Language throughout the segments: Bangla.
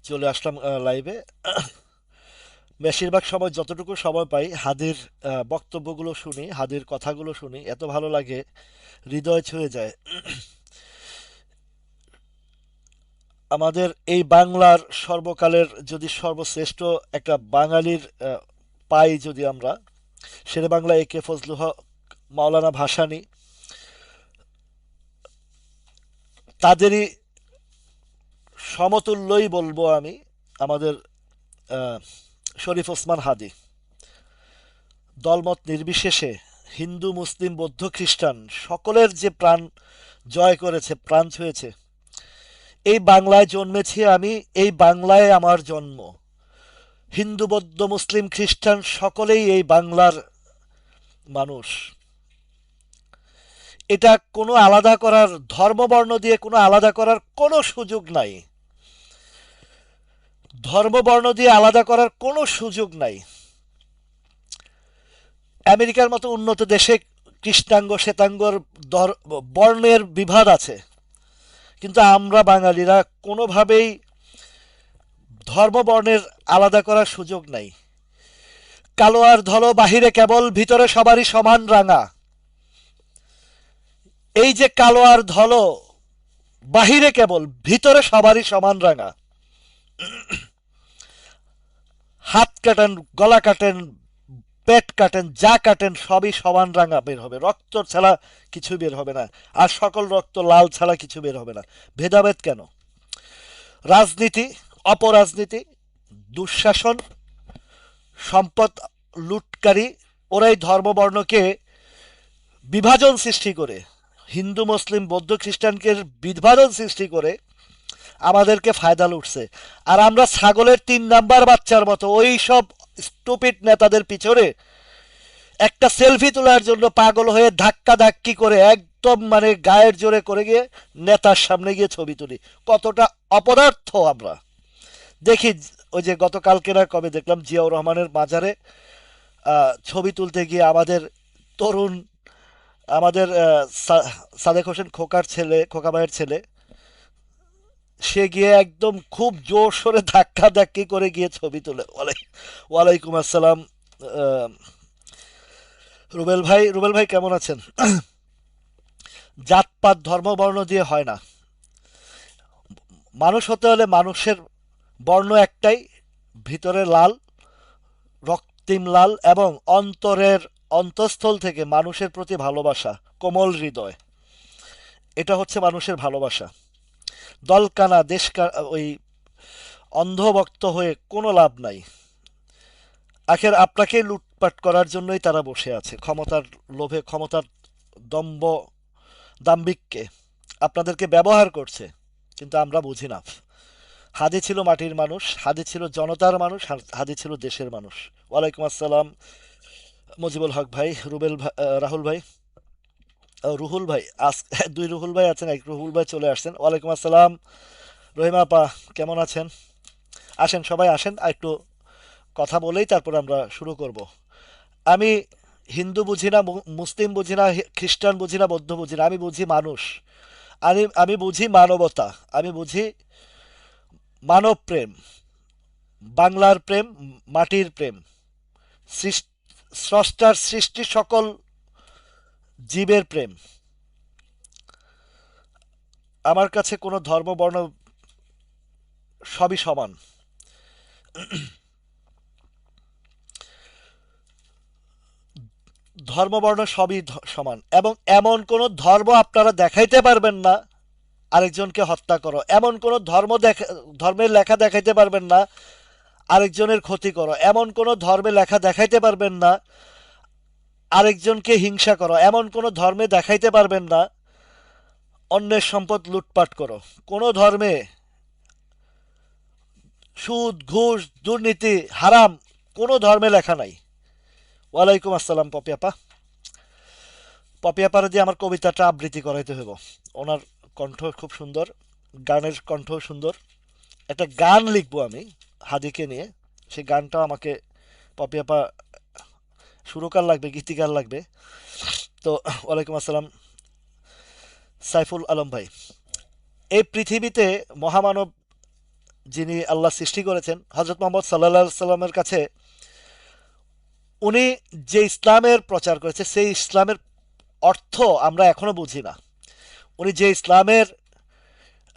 চলে আসলাম লাইভে। বেশিরভাগ সময় যতটুকু সময় পাই হাদির বক্তব্যগুলো শুনি, হাদির কথাগুলো শুনি, এত ভালো লাগে, হৃদয় ছুঁয়ে যায়। আমাদের এই বাংলার সর্বকালের যদি সর্বশ্রেষ্ঠ একটা বাঙালির পাই যদি আমরা, শেরে বাংলা এ কে ফজলুল হক, মাওলানা ভাসানী, তাদেরই সমতুল্যই বলবো আমি। আমাদের আহ, শরীফ ওসমান হাদি দলমত নির্বিশেষে হিন্দু মুসলিম বৌদ্ধ খ্রিস্টান সকলের যে প্রাণ জয় করেছে, প্রাণ ছুঁয়েছে। এই বাংলায় জন্মেছি আমি, এই বাংলায় আমার জন্ম। হিন্দু বৌদ্ধ মুসলিম খ্রিস্টান সকলেই এই বাংলার মানুষ। এটা কোনো আলাদা করার, ধর্ম বর্ণ দিয়ে কোনো আলাদা করার কোনো সুযোগ নাই। ধর্ম বর্ণ দিয়ে আলাদা করার কোনো সুযোগ নাই। আমেরিকার মতো উন্নত দেশে কৃষ্ণাঙ্গ শ্বেতাঙ্গর বর্ণের বিভাদ আছে, কিন্তু আমরা বাঙালিরা কোনোভাবেই ধর্ম বর্ণের আলাদা করার সুযোগ নাই। কালো আর ধলো বাহিরে কেবল, ভিতরে সবারই সমান রাঙা। এই যে কালো আর ধলো বাহিরে কেবল, ভিতরে সবারই সমান রাঙা। হাত কাটেন, গলা কাটেন, পেট কাটেন, যা কাটেন সবই সমান রাঙা বের হবে, রক্ত ছাড়া কিছু বের হবে না। আর সকল রক্ত লাল ছাড়া কিছু বের হবে না। ভেদাভেদ কেন? রাজনীতি, অপরাজনীতি, দুঃশাসন, সম্পদ লুটকারী, ওরাই ধর্মবর্ণকে বিভাজন সৃষ্টি করে, হিন্দু মুসলিম বৌদ্ধ খ্রিস্টানকে বিভাজন সৃষ্টি করে আমাদেরকে ফায়দা লুটছে। আর আমরা ছাগলের 3 নাম্বার বাচ্চার মতো ওই সব স্টুপিড নেতাদের পিছনে একটা সেলফি তোলার জন্য পাগল হয়ে ধাক্কা ধাক্কি করে একদম মানে গায়ের জোরে করে গিয়ে নেতার সামনে গিয়ে ছবি তুলি। কতটা অপদার্থ আমরা! দেখি, ওই যে গতকালকে না কবে দেখলাম জিয়াউর রহমানের মাজারে ছবি তুলতে গিয়ে আমাদের তরুণ, আমাদের সাদেক হোসেন খোকার ছেলে, খোকা ভাইয়ের ছেলে, সে গিয়ে একদম খুব জোর সোরে ধাক্কা ধাক্কি করে গিয়ে ছবি তুলে। ওয়ালাইকুম আসসালাম। আহ, রুবেল ভাই, রুবেল ভাই কেমন আছেন? জাতপাত ধর্ম বর্ণ দিয়ে হয় না। মানুষ হতে হলে মানুষের বর্ণ একটাই, ভিতরে লাল, রক্তিম লাল, এবং অন্তরের অন্তঃস্থল থেকে মানুষের প্রতি ভালোবাসা, কোমল হৃদয়। এটা হচ্ছে মানুষের ভালোবাসা। দলকানা ওই অন্ধভক্ত হয়ে কোনো লাভ নাই। আখের আপনাকে লুটপাট করার জন্যই তারা বসে আছে, ক্ষমতার লোভে, ক্ষমতার দম্ভ, দাম্ভিককে আপনাদেরকে ব্যবহার করছে। কিন্তু আমরা বুঝি না। হাদি ছিল মাটির মানুষ, হাদি ছিল জনতার মানুষ, হাদি ছিল দেশের মানুষ। ওয়ালাইকুম আসসালাম মুজিবুল হক ভাই, রুবেল ভাই, রাহুল ভাই, রুহুল ভাই। আজ দুই রুহুল ভাই আছেন, এক রুহুল ভাই চলে আসছেন। ওয়ালাইকুম আসসালাম রহিমা আপা, কেমন আছেন? আসেন সবাই আসেন, আর একটু কথা বলেই তারপর আমরা শুরু করব। আমি হিন্দু বুঝি না, মুসলিম বুঝি না, খ্রিস্টান বুঝি না, বৌদ্ধ বুঝি না, আমি বুঝি মানুষ। আমি বুঝি মানবতা, আমি বুঝি মানব প্রেম, বাংলার প্রেম, মাটির প্রেম, স্রষ্টার সৃষ্টি সকল জীবের প্রেম। আমার কাছে কোনো ধর্ম বর্ণ সবই সমান। ধর্ম বর্ণ সবই সমান, এবং এমন কোন ধর্ম আপনারা দেখাইতে পারবেন না আরেকজনকে হত্যা করো, এমন কোন ধর্মের লেখা দেখাইতে পারবেন না আরেকজনের ক্ষতি করো, এমন কোন ধর্মে লেখা দেখাইতে পারবেন না আরেকজনকে হিংসা করো, এমন কোন ধর্মে দেখাইতে পারবেন না অন্যের সম্পদ লুটপাট করো। কোন ধর্মে সুদ ঘুষ দুর্নীতি হারাম কোন ধর্মে লেখা নাই। ওয়ালাইকুম আসসালাম পপি আপা। পপি আপার দিয়ে আমার কবিতাটা আবৃত্তি করাইতে হইব। ওনার কণ্ঠ খুব সুন্দর, গানের কণ্ঠ সুন্দর। একটা গান লিখবো আমি হাদিকে নিয়ে, সেই গানটা আমাকে পপি আপা সুরকার লাগবে, গীতিকার লাগবে। তো ওয়ালাইকুম আসসালাম সাইফুল আলম ভাই। এই পৃথিবীতে মহামানব যিনি আল্লাহ সৃষ্টি করেছেন, হজরত মোহাম্মদ সাল্লাল্লাহু আলাইহি সাল্লামের কাছে উনি যে ইসলামের প্রচার করেছে সেই ইসলামের অর্থ আমরা এখনো বুঝি না। উনি যে ইসলামের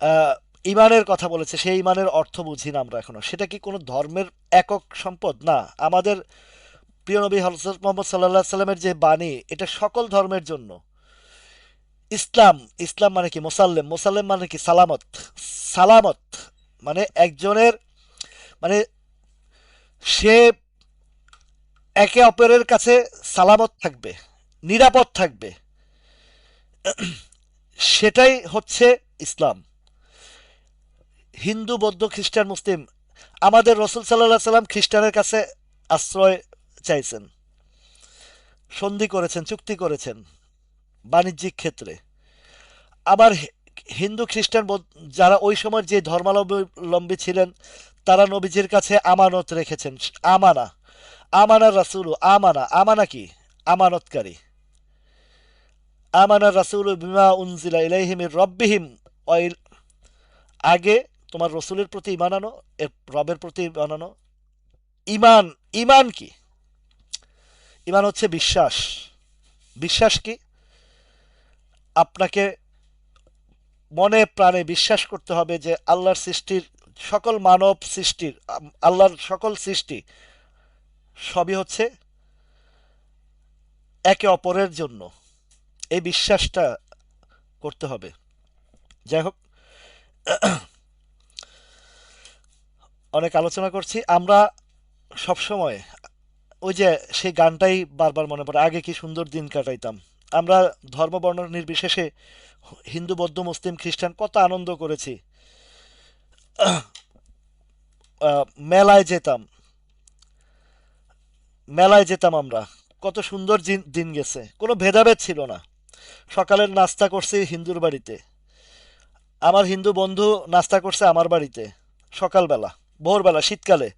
আহ, ইমানের কথা বলেছে সেই ইমানের অর্থ বুঝি না আমরা এখনো। সেটা কি কোনো ধর্মের একক সম্পদ? না, আমাদের প্রিয় নবী হযরত মুহাম্মদ সাল্লাল্লাহু আলাইহি সাল্লামের যে বাণী এটা সকল ধর্মের জন্য। ইসলাম, ইসলাম মানে কি? মোসাল্লেম, মোসাল্লেম মানে কি? সালামত। সালামত মানে একজনের, মানে সে একে অপরের কাছে সালামত থাকবে, নিরাপদ থাকবে, সেটাই হচ্ছে ইসলাম। হিন্দু, বৌদ্ধ, খ্রিস্টান, মুসলিম, আমাদের রসুল সাল্লাহ সাল্লাম খ্রিস্টানের কাছে আশ্রয় চাইছেন, সন্ধি করেছেন, চুক্তি করেছেন বাণিজ্যিক ক্ষেত্রে। আবার হিন্দু, খ্রিস্টান যারা ওই সময় যে ধর্মাবলম্বী ছিলেন তারা নবীজির কাছে আমানত রেখেছেন। আমানা, আমানা রাসূল, আমানা, আমানা কি? আমানতকারী। আমানা রাসূল বিমা উনজিলা ইলাইহি মির রাব্বিহিম ওয়াইল, আগে তোমার রসুলের প্রতি ঈমান আনো, এর রবের প্রতি ঈমান আনো। ঈমান, ঈমান কি? ঈমান হচ্ছে বিশ্বাস। বিশ্বাস কি? আপনাকে মনে প্রাণে বিশ্বাস করতে হবে যে আল্লাহর সৃষ্টির, সকল মানব সৃষ্টির, আল্লাহর সকল সৃষ্টি সবই হচ্ছে একে অপরের জন্য। এই বিশ্বাসটা করতে হবে। যাই হোক, অনেক আলোচনা করছি আমরা। সবসময় ওই যে সেই গানটাই বারবার মনে পড়ে, আগে কি সুন্দর দিন কাটাইতাম আমরা। ধর্ম বর্ণ নির্বিশেষে হিন্দু, বৌদ্ধ, মুসলিম, খ্রিস্টান কত আনন্দ করেছি। মেলায় যেতাম, মেলায় যেতাম আমরা, কত সুন্দর দিন গেছে, কোনো ভেদাভেদ ছিল না। সকালের নাস্তা করছি হিন্দুর বাড়িতে, আমার হিন্দু বন্ধু নাস্তা করছে আমার বাড়িতে সকালবেলা, ভোরবেলা, শীতকালে।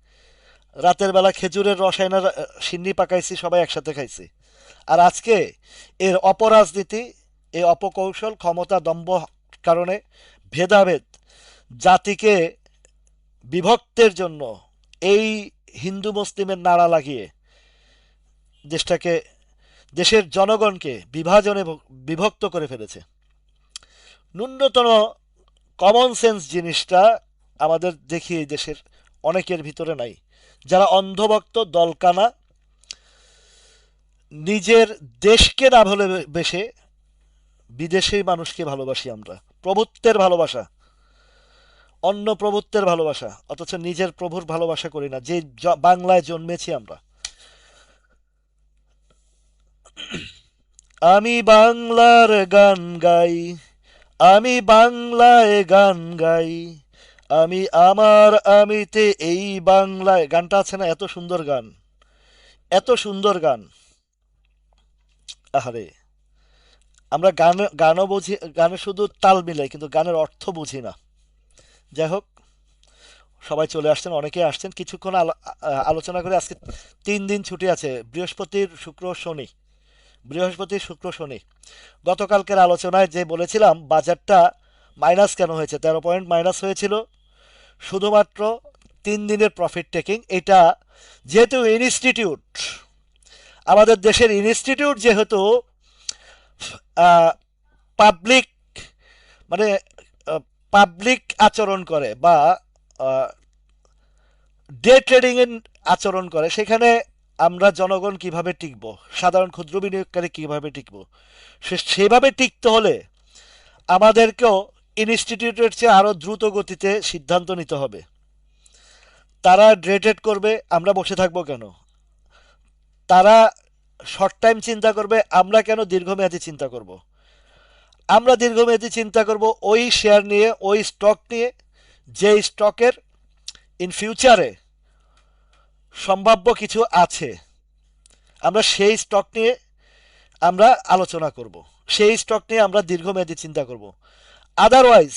রাতের বেলা খেজুরের রসায়নের সিন্নি পাকাইছি, সবাই একসাথে খাইছি। আর আজকে এর অপরাজনীতি, এই অপকৌশল, ক্ষমতা, দম্ভ কারণে ভেদাভেদ, জাতিকে বিভক্তের জন্য এই হিন্দু মুসলিমের নাড়া লাগিয়ে দেশটাকে, দেশের জনগণকে বিভাজনে বিভক্ত করে ফেলেছে। ন্যূনতম কমন সেন্স জিনিসটা আমাদের দেখি এই দেশের অনেকের ভিতরে নাই। যারা অন্ধভক্ত, দলকানা, নিজের দেশকে না ভালোবেসে বিদেশি মানুষকে ভালোবাসি আমরা। প্রভুত্বের ভালোবাসা, অন্য প্রভুত্বের ভালোবাসা, অথচ নিজের প্রভুর ভালোবাসা করি না। যে বাংলায় জন্মেছি আমরা। আমি বাংলার গান গাই, আমি বাংলায় গান গাই, আমি আমার আমিতে এই বাংলায়। গানটা আছে না? এত সুন্দর গান, এত সুন্দর গান। আহারে, আমরা গানও বুঝি, গানে শুধু তাল মিলাই কিন্তু গানের অর্থ বুঝি না। যাই হোক, সবাই চলে আসছেন, অনেকেই আসছেন। কিছুক্ষণ আলোচনা করে আজকে 3 দিন ছুটি আছে, বৃহস্পতির, শুক্র, শনি। বৃহস্পতি, শুক্র, শনি। গতকালকের আলোচনায় যে বলেছিলাম বাজারটা মাইনাস কেন হয়েছে, 13 পয়েন্ট মাইনাস হয়েছিল শুধুমাত্র 3 দিনের প্রফিট টেকিং। এটা যেহেতু ইনস্টিটিউট, আমাদের দেশের ইনস্টিটিউট যেহেতু পাবলিক, মানে পাবলিক আচরণ করে বা ডে ট্রেডিং এর আচরণ করে, সেখানে আমরা জনগণ কিভাবে টিকবো, সাধারণ ক্ষুদ্র বিনিয়োগকারী কিভাবে টিকবো, সেভাবে টিকতে হলে আমাদেরকেও ইনস্টিটিউটের চেয়ে আরো দ্রুত গতিতে সিদ্ধান্ত নিতে হবে। তারা ডে ট্রেড করবে, আমরা বসে থাকবো কেন? তারা শর্ট টাইম চিন্তা করবে, আমরা কেন দীর্ঘমেয়াদী চিন্তা করব? আমরা দীর্ঘমেয়াদী চিন্তা করব ওই শেয়ার নিয়ে, ওই স্টক নিয়ে, যে স্টকের ইন ফিউচারে সম্ভাব্য কিছু আছে। আমরা সেই স্টক নিয়ে আমরা আলোচনা করব, সেই স্টক নিয়ে আমরা দীর্ঘমেয়াদী চিন্তা করব। আদারওয়াইজ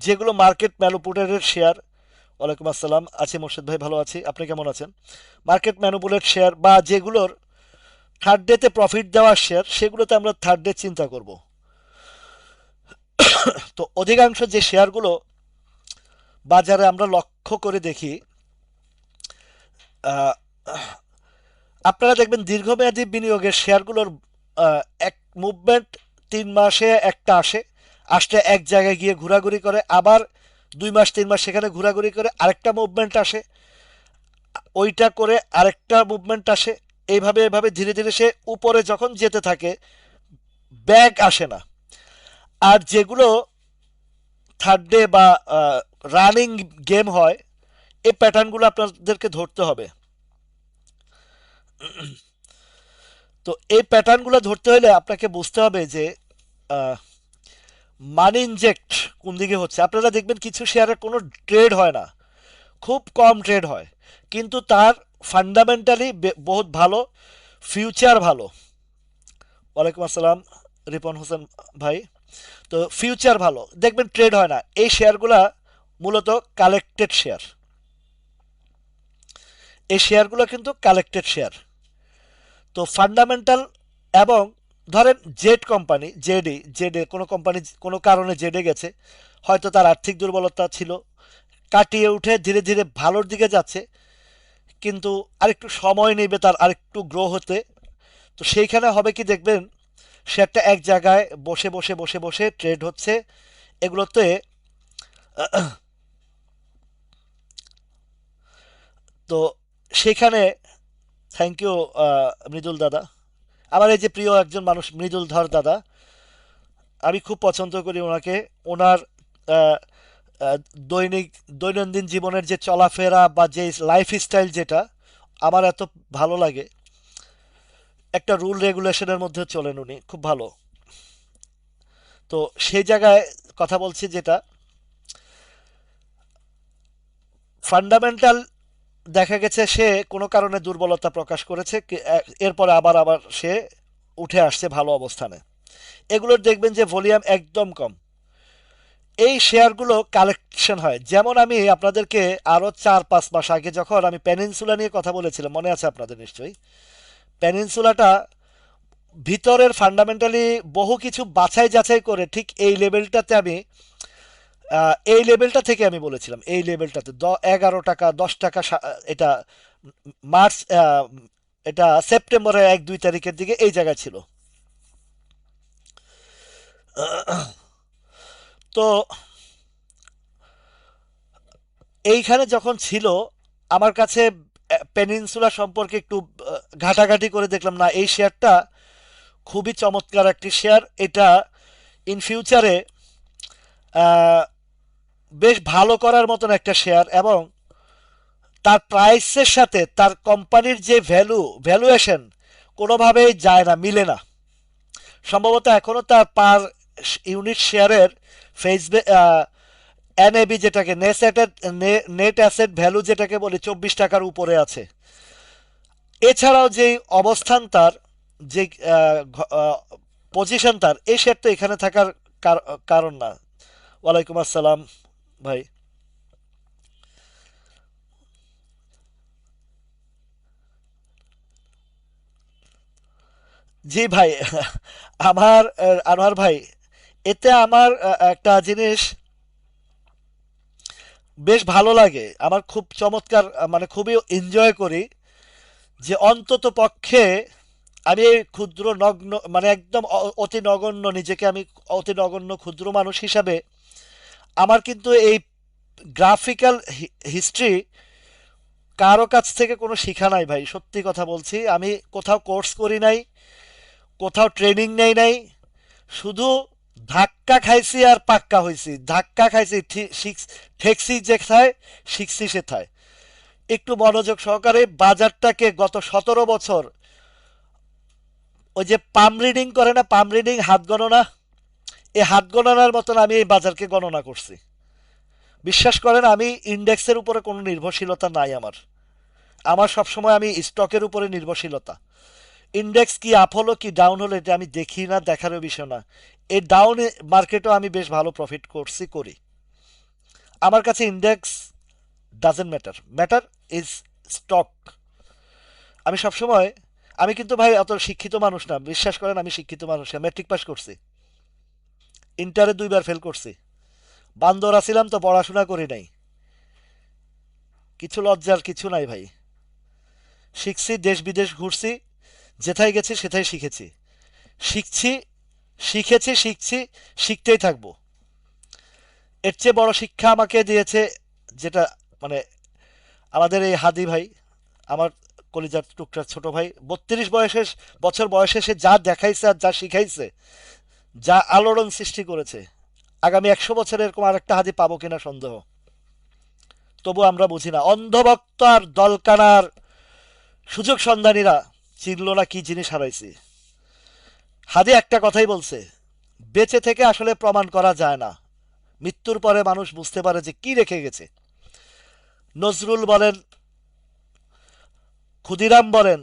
যেগুলো মার্কেট ম্যানুপুলেটেড শেয়ার, ওয়ালাইকুম আসসালাম, আছি মোর্শেদ ভাই, ভালো আছি, আপনি কেমন আছেন? মার্কেট ম্যানুপুলেট শেয়ার বা যেগুলোর থার্ড ডেতে প্রফিট দেওয়ার শেয়ার, সেগুলোতে আমরা থার্ড ডে চিন্তা করব। তো অধিকাংশ যে শেয়ারগুলো বাজারে আমরা লক্ষ্য করে দেখি, আহ, আপনারা দেখবেন দীর্ঘমেয়াদী বিনিয়োগের শেয়ারগুলোর এক মুভমেন্ট 3 মাসে একটা আসে, আসলে এক জায়গায় গিয়ে ঘোরাঘুরি করে, আবার 2 মাস 3 মাস সেখানে ঘোরাঘুরি করে আরেকটা মুভমেন্ট আসে, ওইটা করে আরেকটা মুভমেন্ট আসে, এইভাবে এইভাবে ধীরে ধীরে সে উপরে যখন যেতে থাকে ব্যাগ আসে না। আর যেগুলো থার্ড ডে বা রানিং গেম হয়, এই প্যাটার্নগুলো আপনাদেরকে ধরতে হবে। তো এই প্যাটার্নগুলো ধরতে হলে আপনাকে বুঝতে হবে যে মানি ইনজেক্ট কোন দিকে হচ্ছে। আপনারা দেখবেন কিছু শেয়ারের কোনো ট্রেড হয় না, খুব কম ট্রেড হয়, কিন্তু তার ফান্ডামেন্টালি বহুত ভালো, ফিউচার ভালো। ওয়ালাইকুম আসসালাম রিপন হোসেন ভাই। তো ফিউচার ভালো, দেখবেন ট্রেড হয় না। এই শেয়ারগুলা মূলত কালেক্টেড শেয়ার, এই শেয়ারগুলো কিন্তু কালেক্টেড শেয়ার। তো ফান্ডামেন্টাল, এবং ধরেন জেড কোম্পানি, জেডে কোনো কোম্পানি কোনো কারণে জেডে গেছে, হয়তো তার আর্থিক দুর্বলতা ছিল, কাটিয়ে উঠে ধীরে ধীরে ভালোর দিকে যাচ্ছে, কিন্তু আরেকটু সময় নেবে তার আরেকটু গ্রো হতে। তো সেইখানে হবে কি, দেখবেন শেয়ারটা এক জায়গায় বসে বসে বসে বসে ট্রেড হচ্ছে এগুলোতে। তো সেখানে থ্যাংক ইউ মৃদুল দাদা, আমার এই যে প্রিয় একজন মানুষ মৃদুল ধর দাদা, আমি খুব পছন্দ করি ওনাকে। ওনার আহ, আহ, দৈনিক দৈনন্দিন জীবনের যে চলাফেরা বা যে লাইফ স্টাইল, যেটা আমার এত ভালো লাগে। একটা রুল রেগুলেশনের মধ্যে চলেন উনি, খুব ভালো। তো সেই জায়গায় কথা বলছি, যেটা ফান্ডামেন্টাল দেখা গেছে সে কোনো কারণে দুর্বলতা প্রকাশ করেছে, এরপরে আবার আবার সে উঠে আসছে ভালো অবস্থানে। এগুলোর দেখবেন যে ভলিউম একদম কম। এই শেয়ারগুলো কালেকশন হয়, যেমন আমি আপনাদেরকে আরও 4-5 মাস আগে যখন আমি পেনিনসুলা নিয়ে কথা বলেছিলাম, মনে আছে আপনাদের নিশ্চয়ই। পেনিনসুলাটা ভিতরের ফান্ডামেন্টালি বহু কিছু বাছাই যাচাই করে ঠিক এই লেভেলটাতে আমি এই লেভেলটা থেকে আমি বলেছিলাম, এই লেভেলটাতে 11 টাকা 10 টাকা এটা মার্চ এটা সেপ্টেম্বরের 1-2 তারিখের দিকে এই জায়গায় ছিল। তো এইখানে যখন ছিল, আমার কাছে পেনিনসুলা সম্পর্কে একটু ঘাটাঘাটি করে দেখলাম, না এই শেয়ারটা খুবই চমৎকার একটি শেয়ার, এটা ইন ফিউচারে বেশ ভালো করার মতন একটা শেয়ার, এবং তার প্রাইসের সাথে তার কোম্পানির যে ভ্যালুয়েশন কোনোভাবেই যায় না, মিলে না। সম্ভবত এখনও তার পার ইউনিট শেয়ারের ফেস এনএবি, যেটাকে নেট অ্যাসেট ভ্যালু যেটাকে বলি, 24 টাকার উপরে আছে। এছাড়াও যে অবস্থান তার, যে পজিশন তার, এই শেয়ার তো এখানে থাকার কারণ না। ওয়ালাইকুম আসসালাম ভাই। জি ভাই, আমার আনোয়ার ভাই, এতে আমার একটা জিনিস বেশ ভালো লাগে, আমার খুব চমৎকার, মানে খুবই এনজয় করি, যে অন্তত পক্ষে আমি এই ক্ষুদ্র নগ্ন, মানে একদম অতি নগণ্য, নিজেকে আমি অতি নগণ্য ক্ষুদ্র মানুষ হিসাবে, আমার কিন্তু এই গ্রাফিক্যাল হিস্ট্রি কারো কাছ থেকে কোনো শিখা নাই ভাই, সত্যি কথা বলছি। আমি কোথাও কোর্স করি নাই, কোথাও ট্রেনিং নেই নাই, শুধু ধাক্কা খাইছি আর পাক্কা হয়েছি, ধাক্কা খাইছি, ঠেকছি যেথায়, শিখছি সেথায়। একটু মনোযোগ সহকারে বাজারটাকে গত 17 বছর, ওই যে পাম রিডিং করে না, পাম রিডিং, হাত গণনা, এই হাত গণনার মতন আমি এই বাজারকে গণনা করছি। বিশ্বাস করেন, আমি ইন্ডেক্সের উপরে কোনো নির্ভরশীলতা নাই আমার। আমার সবসময় আমি স্টকের উপরে নির্ভরশীলতা। ইন্ডেক্স কি আপ হলো কি ডাউন হলো এটা আমি দেখি না, দেখারও বিষয় না। এই ডাউন মার্কেটও আমি বেশ ভালো প্রফিট করি। আমার কাছে index doesn't matter, matter is stock. আমি সবসময়, আমি কিন্তু ভাই অত শিক্ষিত মানুষ না, বিশ্বাস করেন আমি শিক্ষিত মানুষ না, ম্যাট্রিক পাস করছি, ইন্টারে 2 বার ফেল করছি, বান্দর আছিলাম তো পড়াশোনা করি নাই। কিছু লজ্জার কিছু নাই ভাই। শিখছি, দেশ বিদেশ ঘুরছি, যেথায় গেছি সেথায় শিখেছি। শিখছি, শিখেছি, শিখছি, শিখতেই থাকবো। এর চেয়ে বড় শিক্ষা আমাকে দিয়েছে যেটা, মানে আমাদের এই হাদি ভাই, আমার কলিজার টুকটার ছোট ভাই, 32 বছর বয়সে সে যা দেখাইছে আর যা শিখাইছে, যা আলোড়ন সৃষ্টি করেছে, আগামী 100 বছরে এরকম আরেকটা হাদি পাবো কিনা সন্দেহ। তবু আমরা বুঝি না, অন্ধভক্ত আর দলকানার সুযোগ সন্ধানীরা চিনল না কি জিনিস হারাইছি। হাদি একটা কথাই বলছে, বেঁচে থেকে আসলে প্রমাণ করা যায় না, মৃত্যুর পরে মানুষ বুঝতে পারে যে কি রেখে গেছে। নজরুল বলেন, ক্ষুদিরাম বলেন,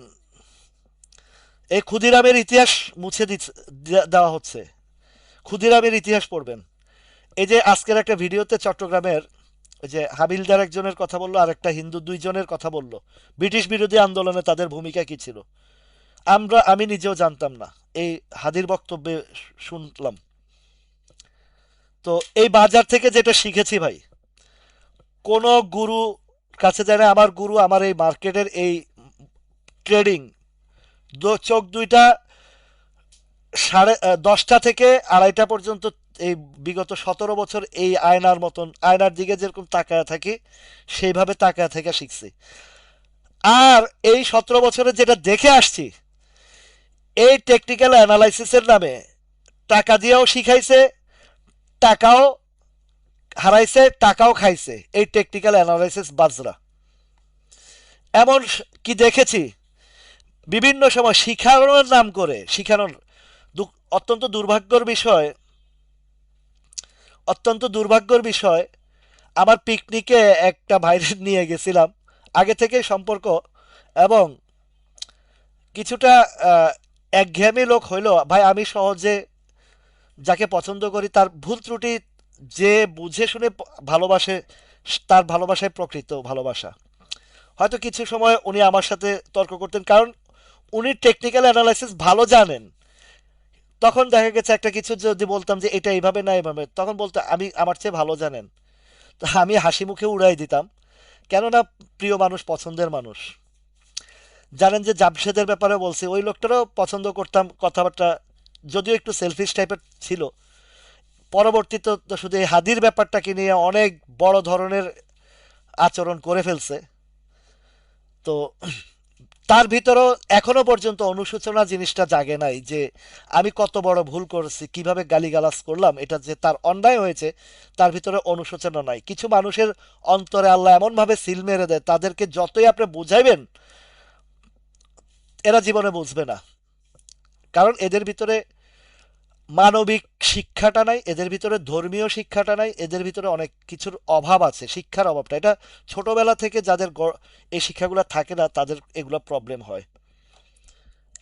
এই ক্ষুদিরামের ইতিহাস মুছে দেওয়া হচ্ছে। ক্ষুদিরামের ইতিহাস পড়বেন। এই যে আজকের একটা ভিডিওতে চট্টগ্রামের ওই যে হাবিলদার একজনের কথা বললো, আর একটা হিন্দু দুইজনের কথা বললো, ব্রিটিশ বিরোধী আন্দোলনে তাদের ভূমিকা কি ছিল। আমি নিজেও জানতাম না, এই হাদির বক্তব্যে শুনলাম। তো এই বাজার থেকে যেটা শিখেছি ভাই, কোনো গুরু কাছে যায় না। আমার গুরু আমার এই মার্কেটের এই ট্রেডিং, চোখ দুইটা 10টা থেকে 2:30 পর্যন্ত, এই বিগত 17 বছর এই আয়নার মতন, আয়নার দিকে যেরকম তাকায় থাকি সেইভাবে তাকায় থেকে শিখছি। আর এই 17 বছরে যেটা দেখে আসছি, এই টেকনিক্যাল অ্যানালাইসিসের নামে টাকা দিয়েও শিখাইছে, টাকাও হারাইছে, টাকাও খাইছে এই টেকনিক্যাল অ্যানালাইসিস বাজরা। এমন কি দেখেছি, বিভিন্ন সময় শিখানোর নাম করে শিখানোর, অত্যন্ত দুর্ভাগ্যর বিষয়, অত্যন্ত দুর্ভাগ্যর বিষয়, আমার পিকনিকে একটা ভাইরে নিয়ে গেছিলাম, আগে থেকে সম্পর্ক, এবং কিছুটা একঘেয়েমি লোক হইল ভাই। আমি সহজে যাকে পছন্দ করি তার ভুল ত্রুটি যে বুঝে শুনে ভালোবাসে, তার ভালোবাসায় প্রকৃত ভালোবাসা। হয়তো কিছু সময় উনি আমার সাথে তর্ক করতেন, কারণ উনি টেকনিক্যাল অ্যানালাইসিস ভালো জানেন। তখন দেখা গেছে একটা কিছু যদি বলতাম যে এটা এইভাবে না এইভাবে, তখন বলতো আমি আমার চেয়ে ভালো জানেন। তো আমি হাসি মুখে উড়াই দিতাম, কেননা প্রিয় মানুষ, পছন্দের মানুষ। জানেন যে জামশেদের ব্যাপারে বলছি, ওই লোকটারও পছন্দ করতাম, কথাবার্তা যদিও একটু সেলফিশ টাইপের ছিল। পরবর্তীতে তো শুধু এই হাদির ব্যাপারটাকে নিয়ে অনেক বড় ধরনের আচরণ করে ফেলছে। তো তার ভিতরেও এখনো পর্যন্ত অনুশোচনা জিনিসটা জাগে নাই যে আমি কত বড় ভুল করেছি, কিভাবে গালিগালাজ করলাম, এটা যে তার অন্যায় হয়েছে, তার ভিতরে অনুশোচনা নাই। কিছু মানুষের অন্তরে আল্লাহ এমনভাবে সিল মেরে দেয়, তাদেরকে যতই আপনি বুঝাইবেন এরা জীবনে বুঝবে না। কারণ এদের ভিতরে মানবিক শিক্ষাটা নাই, এদের ভিতরে ধর্মীয় শিক্ষাটা নাই, এদের ভিতরে অনেক কিছুর অভাব আছে, শিক্ষার অভাবটা। এটা ছোটবেলা থেকে যাদের এই শিক্ষাগুলো থাকে না, তাদের এগুলো প্রবলেম হয়।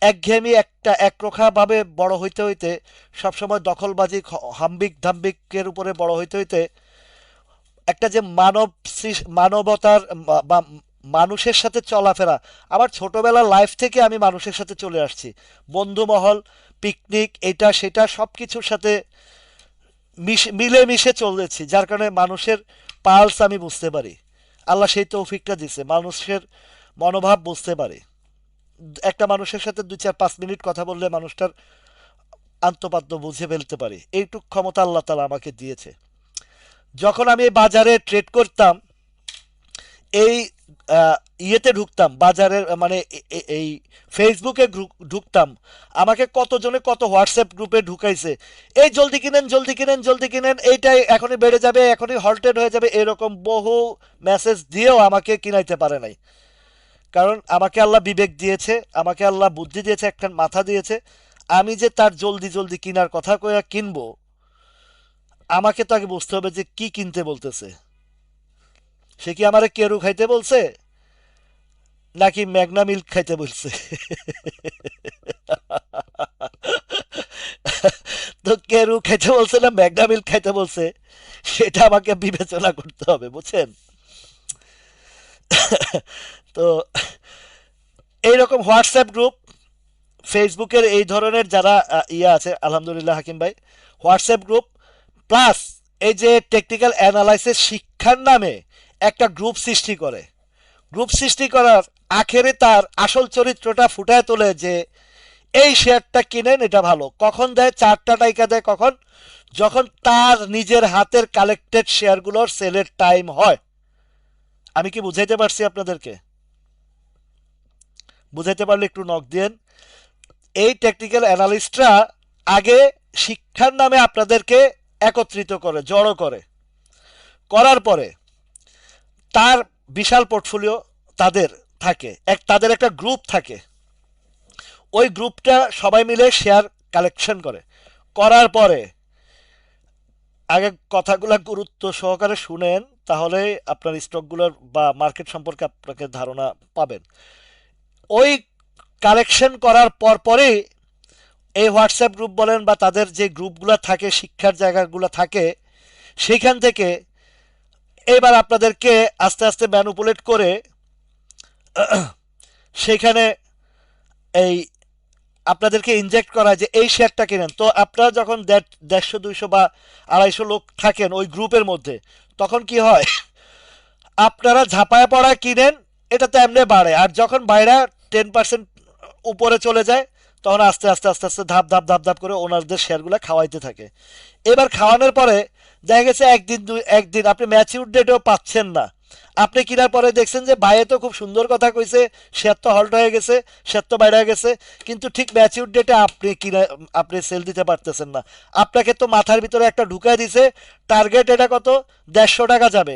একঘেয়েমি, একটা একরোখা ভাবে বড় হইতে হইতে, সবসময় দখলবাজি, হাম্বিক ধাম্বিকের উপরে বড় হইতে হইতে, একটা যে মানবতার বা মানুষের সাথে চলাফেরা, আমার ছোটবেলার লাইফ থেকে আমি মানুষের সাথে চলে আসছি। বন্ধু মহল, পিকনিক, এটা সেটা সব কিছুর সাথে মিলে মিশে চলেছি, যার কারণে মানুষের পালস আমি বুঝতে পারি। আল্লাহ সেই তৌফিকটা দিছে, মানুষের মনোভাব বুঝতে পারি। একটা মানুষের সাথে 2-4-5 মিনিট কথা বললে মানুষটার আন্তপাদ্য বুঝে ফেলতে পারি, এইটুক ক্ষমতা আল্লাহ তালা আমাকে দিয়েছে। যখন আমি বাজারে ট্রেড করতাম, এই ইয়েতে ঢুকতাম বাজারের, মানে এই ফেসবুকে ঢুকতাম, আমাকে কতজনে কত হোয়াটসঅ্যাপ গ্রুপে ঢুকাইছে, এই জলদি কিনেন, জলদি কিনেন, জলদি কিনেন, এইটাই এখনই বেড়ে যাবে, এখনই হল্টেড হয়ে যাবে, এরকম বহু মেসেজ দিয়েও আমাকে কিনাইতে পারে নাই। কারণ আমাকে আল্লাহ বিবেক দিয়েছে, আমাকে আল্লাহ বুদ্ধি দিয়েছে, একটা মাথা দিয়েছে। আমি যে তার জলদি জলদি কিনার কথা কইয়া কিনবো, আমাকে তো আগে বুঝতে হবে যে কি কিনতে বলতেছে। সে কি আমারে কেরু খাইতে বলছে নাকি ম্যাগনা মিল্ক খাইতে বলছে? তো কেরু খাইতে বলছে না ম্যাগনা মিল্ক খাইতে বলছে, সেটা আমাকে বিবেচনা করতে হবে, বুঝছেন? তো এইরকম হোয়াটসঅ্যাপ গ্রুপ, ফেসবুকের এই ধরনের যারা ইয়ে আছে, আলহামদুলিল্লাহ হাকিম ভাই, হোয়াটসঅ্যাপ গ্রুপ প্লাস এই যে টেকনিক্যাল অ্যানালাইসিস শিক্ষার নামে একটা গ্রুপ সৃষ্টি করে, গ্রুপ সৃষ্টি করার আখেরে তার আসল চরিত্রটা ফুটায় তোলে যে এই শেয়ারটা কিনেন, এটা ভালো। কখন দেয়? 4টা টাইকা দেয়। কখন? যখন তার নিজের হাতের কালেক্টেড শেয়ারগুলোর সেলের টাইম হয়। আমি কি বুঝাইতে পারছি আপনাদেরকে? বুঝাইতে পারলে একটু নক দিয়েন। এই টেকনিক্যাল অ্যানালিস্টরা আগে শিক্ষার নামে আপনাদেরকে একত্রিত করে, জড়ো করে, করার পরে তার বিশাল পোর্টফোলিও তাদের থাকে, তাদের একটা গ্রুপ থাকে। ওই গ্রুপটা সবাই মিলে শেয়ার কালেকশন করে, করার পরে আগে কথাগুলো গুরুত্ব সহকারে শুনেন, তাহলে আপনার স্টকগুলোর বা মার্কেট সম্পর্কে আপনাকে ধারণা পাবেন। ওই কালেকশন করার পরই এই হোয়াটসঅ্যাপ গ্রুপ বলেন বা তাদের যে গ্রুপগুলো থাকে, শিক্ষার জায়গাগুলো থাকে, সেইখান থেকে এবার আপনাদেরকে আস্তে আস্তে ম্যানুপুলেট করে সেখানে এই আপনাদেরকে ইনজেক্ট করা যে এই শেয়ারটা কিনেন। তো আপনারা যখন 150, 200 বা 250 লোক থাকেন ওই গ্রুপের মধ্যে, তখন কি হয়? আপনারা ঝাঁপায় পড়া কিনেন, এটা তো এমনি বাড়ে। আর যখন বাইরে 10% উপরে চলে যায়, তখন আস্তে আস্তে আস্তে আস্তে ধাপ ধাপ ধাপ ধাপ করে ওনারদের শেয়ারগুলো খাওয়াইতে থাকে। এবার খাওয়ানোর পরে দেখা গেছে একদিন আপনি ম্যাচিউর ডেটেও পাচ্ছেন না। আপনি কেনার পরে দেখছেন যে বাইরে তো খুব সুন্দর কথা কইছে, শেয়ার তো হল্ট হয়ে গেছে, শেয়ার তো বাইরে হয়ে গেছে, কিন্তু ঠিক ম্যাচিউর ডেটে আপনি সেল দিতে পারতেছেন না। আপনাকে তো মাথার ভিতরে একটা ঢুকায় দিছে, টার্গেট এটা কত, 150 টাকা যাবে।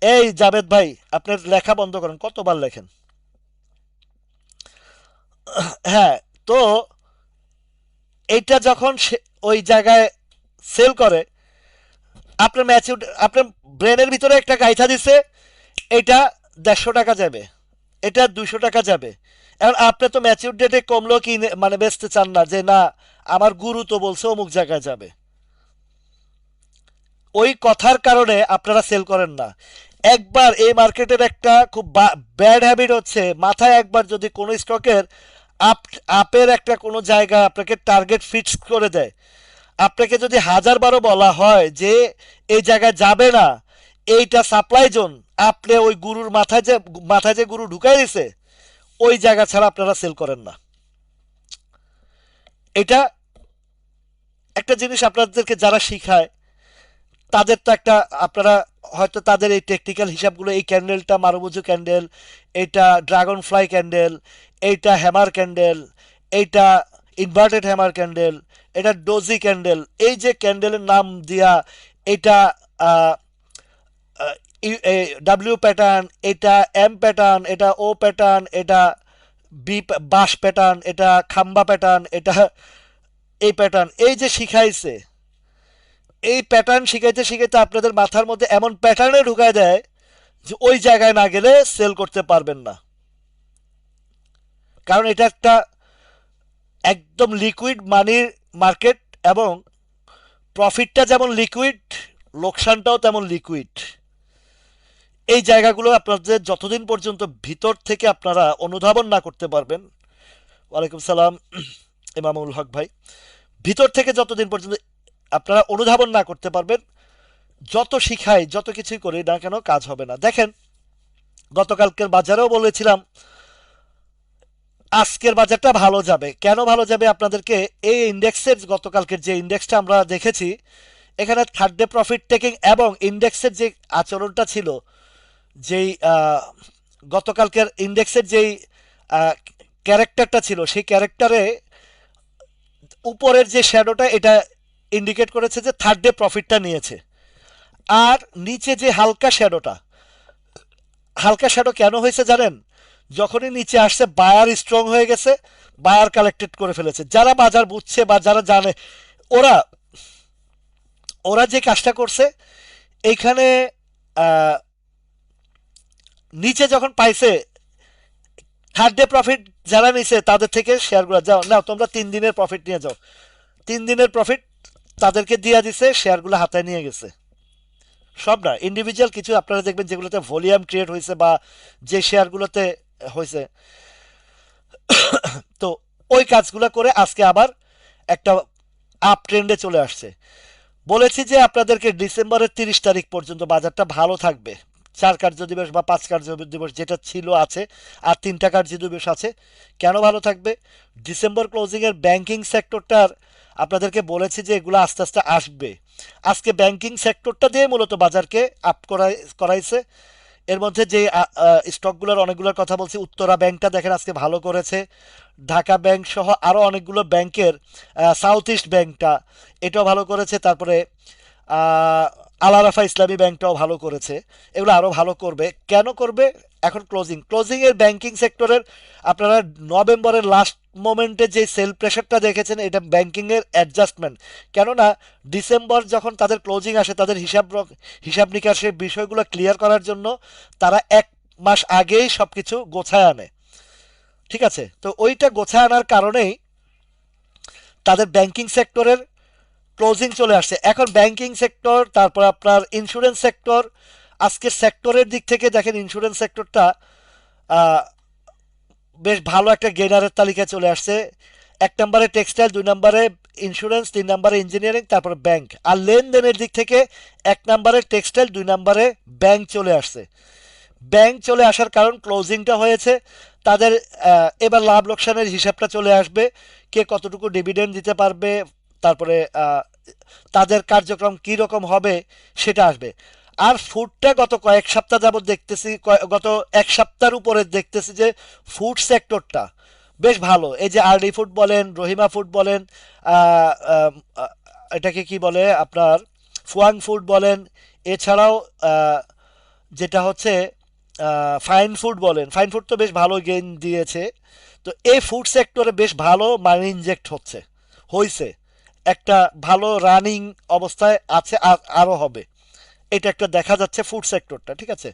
এই জাবেদ ভাই, আপনার লেখা বন্ধ করেন, কতবার লেখেন? হ্যাঁ, তো এইটা যখন ওই জায়গায় সেল করে, আপনার ম্যাচিউর, আপনার ব্রেনের ভিতরে একটা গাইথা দিছে, এটা 150 টাকা যাবে, এটা 200 টাকা যাবে। এখন আপনি তো ম্যাচিউর ডেটে কমলেও কিনে মানে বেচতে চান না, যে না আমার গুরু তো বলছে অমুক জায়গায় যাবে। ওই কথার কারণে আপনারা সেল করেন না। একবার এই মার্কেটের একটা খুব ব্যাড হ্যাবিট হচ্ছে, মাথায় একবার যদি কোনো স্টকের আপ আপের একটা কোনো জায়গা আপনাকে টার্গেট ফিক্স করে দেয়, আপনাকে যদি 1000 বারও বলা হয় যে এই জায়গায় যাবে না, এইটা সাপ্লাই জোন, আপনি ওই গুরুর মাথায় যে গুরু ঢুকাই দিছে, ওই জায়গা ছাড়া আপনারা সেল করেন না। এটা একটা জিনিস আপনাদেরকে যারা শিখায়, তাদের তো একটা, আপনারা হয়তো তাদের এই টেকনিক্যাল হিসাবগুলো, এই ক্যান্ডেলটা মারুবুজু ক্যান্ডেল, এইটা ড্রাগন ফ্লাই ক্যান্ডেল, এইটা হ্যামার ক্যান্ডেল, এইটা ইনভার্টেড হ্যামার ক্যান্ডেল, এটা ডোজি ক্যান্ডেল, এই যে ক্যান্ডেলের নাম দিয়া, এটা ডাব্লিউ প্যাটার্ন, এটা এম প্যাটার্ন, এটা ও প্যাটার্ন, এটা বি বাস প্যাটার্ন, এটা খাম্বা প্যাটার্ন, এটা এই প্যাটার্ন, এই যে শিখাইছে, এই প্যাটার্ন শিখাইতে শিখাইতে আপনাদের মাথার মধ্যে এমন প্যাটার্নে ঢুকায় দেয় যে ওই জায়গায় না গেলে সেল করতে পারবেন না। কারণ এটা একটা একদম লিকুইড মানির মার্কেট, এবং প্রফিটটা যেমন লিকুইড, লোকসানটাও তেমন লিকুইড। এই জায়গাগুলো আপনাদের যতদিন পর্যন্ত ভিতর থেকে আপনারা অনুধাবন না করতে পারবেন, ওয়ালাইকুম সালাম ইমামুল হক ভাই, ভিতর থেকে যতদিন পর্যন্ত আপনারা অনুধাবন না করতে পারবেন, যত শিখাই যত কিছুই করি না কেন কাজ হবে না। দেখেন, গতকালকের বাজারেও বলেছিলাম আজকের বাজারটা ভালো যাবে। কেন ভালো যাবে? আপনাদেরকে এই ইন্ডেক্সের, গতকালকের যে ইন্ডেক্সটা আমরা দেখেছি, এখানে থার্ড ডে প্রফিট টেকিং এবং ইন্ডেক্সের যে আচরণটা ছিল, যেই গতকালকের ইন্ডেক্সের যেই ক্যারেক্টারটা ছিল, সেই ক্যারেক্টারে উপরের যে শ্যাডোটা, এটা ইন্ডিকেট করেছে যে থার্ড ডে প্রফিটটা নিয়েছে। আর নিচে যে হালকা শ্যাডোটা, হালকা শ্যাডো কেন হয়েছে জানেন? যখনই নিচে আসছে বায়ার স্ট্রং হয়ে গেছে, বায়ার কালেক্টেড করে ফেলেছে। যারা বাজার বুঝছে বা যারা জানে, ওরা ওরা যে কাজটা করছে, এইখানে নিচে যখন পাইছে, থার্ড ডে প্রফিট যারা নিছে তাদের থেকে শেয়ারগুলো যাও না, তোমরা 3 দিনের প্রফিট নিয়ে যাও, 3 দিনের প্রফিট তাদেরকে দিয়ে দিছে, শেয়ারগুলো হাতায় নিয়ে গেছে। সব না, ইন্ডিভিজুয়াল কিছু আপনারা দেখবেন যেগুলোতে ভলিউম ক্রিয়েট হয়েছে বা যে শেয়ারগুলোতে হয়েছে, তো ওই কাজগুলো করে আজকে আবার একটা আপ ট্রেন্ডে চলে আসছে। বলেছি যে আপনাদেরকে ডিসেম্বরের 30 তারিখ পর্যন্ত বাজারটা ভালো থাকবে, 4 কার্য দিবস বা 5 কার্য দিবস যেটা ছিল আছে, আর 3টা কার্য দিবস আছে। কেন ভালো থাকবে? ডিসেম্বর ক্লোজিংয়ের ব্যাংকিং সেক্টরটার আপনাদেরকে বলেছি যে এগুলো আস্তে আস্তে আসবে। আজকে ব্যাংকিং সেক্টরটা দিয়ে মূলত বাজারকে আপ করাইছে। এর মধ্যে যে স্টকগুলোর অনেকগুলোর কথা বলছি, উত্তরা ব্যাংকটা দেখেন আজকে ভালো করেছে, ঢাকা ব্যাংক সহ আরও অনেকগুলো ব্যাংকের, সাউথ ইস্ট ব্যাংকটা এটাও ভালো করেছে, তারপরে আহ, আল আরাফা ইসলামী ব্যাংকটাও ভালো করেছে। এগুলো আরও ভালো করবে। কেন করবে? এখন ক্লোজিংয়ের ব্যাংকিং সেক্টরের আপনারা নভেম্বরের লাস্ট মোমেন্টে যে সেল প্রেশারটা দেখেছেন, এটা ব্যাংকিংয়ের অ্যাডজাস্টমেন্ট। কেননা ডিসেম্বর যখন তাদের ক্লোজিং আসে, তাদের হিসাব নিকাশের বিষয়গুলো ক্লিয়ার করার জন্য তারা 1 মাস আগেই সব কিছু গোছায় আনে। ঠিক আছে, তো ওইটা গোছায় আনার কারণেই তাদের ব্যাংকিং সেক্টরের ক্লোজিং চলে আসছে। এখন ব্যাংকিং সেক্টর, তারপর আপনার ইন্স্যুরেন্স সেক্টর, আজকে সেক্টরের দিক থেকে দেখেন ইন্স্যুরেন্স সেক্টরটা বেশ ভালো একটা গেইনারের তালিকায় চলে আসছে। 1 নম্বরে টেক্সটাইল, 2 নম্বরে ইন্স্যুরেন্স, 3 নম্বরে ইঞ্জিনিয়ারিং, তারপর ব্যাংক। আর লেনদেনের দিক থেকে 1 নম্বরে টেক্সটাইল, 2 নম্বরে ব্যাংক চলে আসছে। ব্যাংক চলে আসার কারণ ক্লোজিংটা হয়েছে তাদের। এবার লাভ লোকসানের হিসাবটা চলে আসবে, কে কতটুকু ডিভিডেন্ড দিতে পারবে, তারপরে তাদের কার্যক্রম কী রকম হবে সেটা আসবে। আর ফুডটা গত কয়েক সপ্তাহ যাবত দেখতেছি, গত 1 সপ্তাহের উপরে দেখতেছি যে ফুড সেক্টরটা বেশ ভালো। এই যে আরডি ফুড বলেন, রহিমা ফুড বলেন, আহ, আহ, আহ, এটাকে কি বলে আপনার ফুয়াং ফুড বলেন, এছাড়াও যেটা হচ্ছে ফাইন ফুড বলেন, ফাইন ফুড তো বেশ ভালো গেইন দিয়েছে। তো এই ফুড সেক্টরে বেশ ভালো মানি ইনজেক্ট হয়েছে, একটা ভালো রানিং অবস্থায় আছে, আর আরও হবে। এটা একটা দেখা যাচ্ছে ফুড সেক্টরটা। ঠিক আছে,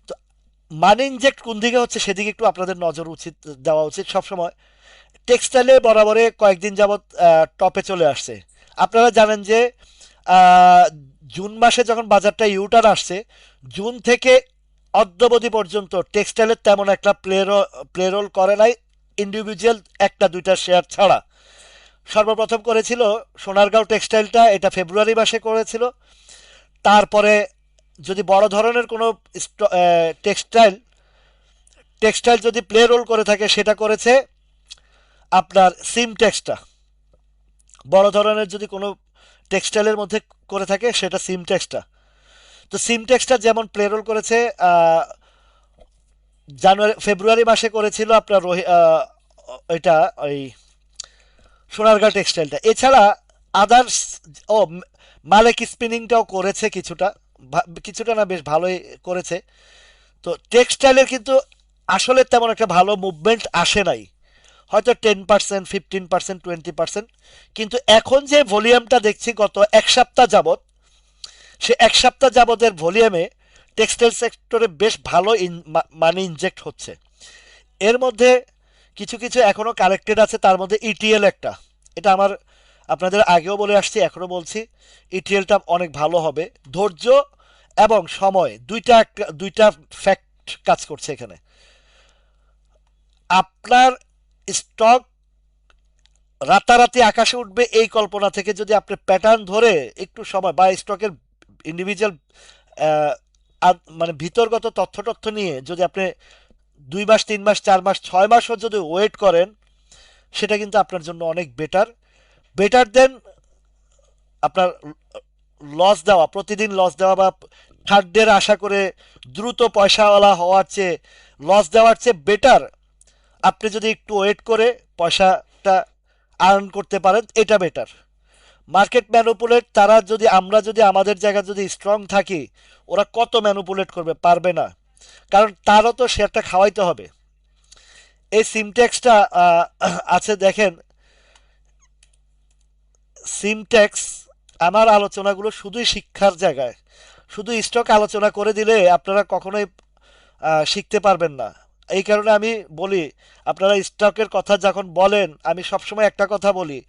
তো মানি ইনজেক্ট কোন দিকে হচ্ছে সেদিকে একটু আপনাদের নজর দেওয়া উচিত সবসময়। টেক্সটাইলে বরাবরে কয়েকদিন যাবৎ টপে চলে আসছে। আপনারা জানেন যে আহ, জুন মাসে যখন বাজারটা ইউটার আসছে, জুন থেকে অদ্যাবধি পর্যন্ত টেক্সটাইলের তেমন একটা প্লেরোল করে নাই, ইন্ডিভিজুয়াল 1টা 2টা শেয়ার ছাড়া। সর্বপ্রথম করেছিল সোনারগাঁও টেক্সটাইলটা, এটা ফেব্রুয়ারি মাসে করেছিল। তারপরে যদি বড় ধরনের কোনো টেক্সটাইল টেক্সটাইল যদি প্লে রোল করে থাকে, সেটা করেছে আপনার সিমটেক্সটা। বড় ধরনের যদি কোনো টেক্সটাইলের মধ্যে করে থাকে সেটা সিমটেক্সটা। তো সিমটেক্সটা যেমন প্লে রোল করেছে, ফেব্রুয়ারি মাসে করেছিল আপনার ওইটা ওই সোনারগাঁ টেক্সটাইলটা। এছাড়া আদার্স, ও মালেক স্পিনিংটাও করেছে কিছুটা, কিছুটা না বেশ ভালোই করেছে। তো টেক্সটাইলের কিন্তু আসলে তেমন একটা ভালো মুভমেন্ট আসে নাই, হয়তো 10%, 15%, 20%। কিন্তু এখন যে ভলিউমটা দেখছি গত 1 সপ্তাহ যাবৎ, সে 1 সপ্তাহ যাবতের ভলিউমে টেক্সটাইল সেক্টরে বেশ ভালো মানি ইনজেক্ট হচ্ছে। এর মধ্যে কিছু কিছু এখনও কালেক্টেড আছে, তার মধ্যে ইটিএল একটা। এটা আমার আপনাদের আগেও বলে আসছি, এখনও বলছি, ইটিএলটা অনেক ভালো হবে। ধৈর্য এবং সময় দুইটা ফ্যাক্ট কাজ করছে এখানে। আপনার স্টক রাতারাতি আকাশে উঠবে এই কল্পনা থেকে যদি আপনি প্যাটার্ন ধরে একটু সময়, বা স্টকের ইন্ডিভিজুয়াল মানে ভিতরগত তথ্য নিয়ে যদি আপনি 2 মাস, 3 মাস, 4 মাস, 6 মাসও যদি ওয়েট করেন, সেটা কিন্তু আপনার জন্য অনেক বেটার দেন আপনার প্রতিদিন লস দেওয়া, বা থার্ডের আশা করে দ্রুত পয়সাওয়ালা হওয়ার চেয়ে লস দেওয়ার চেয়ে বেটার আপনি যদি একটু ওয়েট করে পয়সাটা আর্ন করতে পারেন, এটা বেটার। মার্কেট ম্যানুপুলেট, আমরা যদি আমাদের জায়গায় যদি স্ট্রং থাকি, ওরা কত ম্যানুপুলেট পারবে না, কারণ তারও তো শেয়ারটা খাওয়াইতে হবে। এই সিমটেক্সটা আছে দেখেন, সিমটেক্স। আমার আলোচনাগুলো শুধুই শিক্ষার জায়গায়, শুধু স্টক আলোচনা করে দিলে আপনারা কখনোই শিখতে পারবেন না। এই কারণে আমি বলি, আপনারা স্টকের কথা যখন বলেন, আমি সবসময় একটা কথা বলি,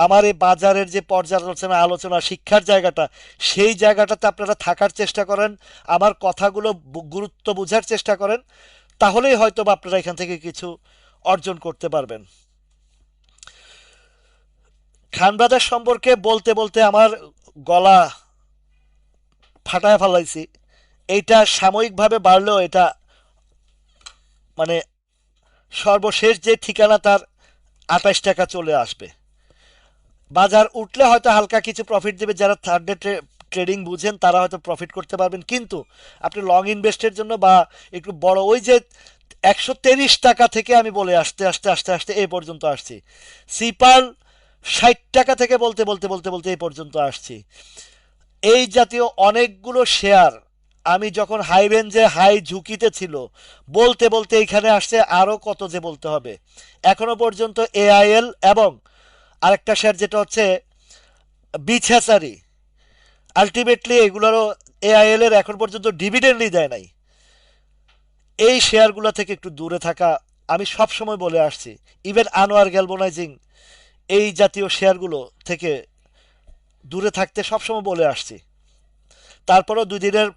আমার এই বাজারের যে পর্যালোচনা, আলোচনা, শিক্ষার জায়গাটা, সেই জায়গাটাতে আপনারা থাকার চেষ্টা করেন, আমার কথাগুলো গুরুত্ব বোঝার চেষ্টা করেন, তাহলেই হয়তো বা আপনারা এখান থেকে কিছু অর্জন করতে পারবেন। খান ব্রাদার্স সম্পর্কে বলতে বলতে আমার গলা ফাটায় ফেলাইছি। এইটা সাময়িকভাবে বাড়লেও এটা মানে সর্বশেষ যে ঠিকানা তার 28 টাকা চলে আসবে। বাজার উঠলে হয়তো হালকা কিছু প্রফিট দেবে, যারা থার্ড ডে ট্রেডিং বুঝেন তারা হয়তো প্রফিট করতে পারবেন, কিন্তু আপনি লং ইনভেস্টের জন্য বা একটু বড় ওই যে 130 টাকা থেকে আমি বলে আসতে আসতে আসতে আসতে এই পর্যন্ত আসছি। সিপাল 60 টাকা থেকে বলতে বলতে বলতে বলতে এই পর্যন্ত আসছি। এই জাতীয় অনেকগুলো শেয়ার আমি যখন হাই রেঞ্জে হাই ঝুঁকিতে ছিল বলতে বলতে এইখানে আসছে, আরো কত যে বলতে হবে। এখনো পর্যন্ত এআইএল এবং আরেকটা শেয়ার যেটা হচ্ছে বিচ হ্যাচারি, আলটিমেটলি এগুলোরও এআইএল এর এখন পর্যন্ত ডিভিডেন্ডই দেয় নাই। এই শেয়ারগুলো থেকে একটু দূরে থাকা আমি সব সময় বলে আসছি। ইভেন আনোয়ার গ্যালভানাইজিং, এই জাতীয় শেয়ারগুলো থেকে দূরে থাকতে সবসময় বলে আসছি। তারপরেও 2 দিনের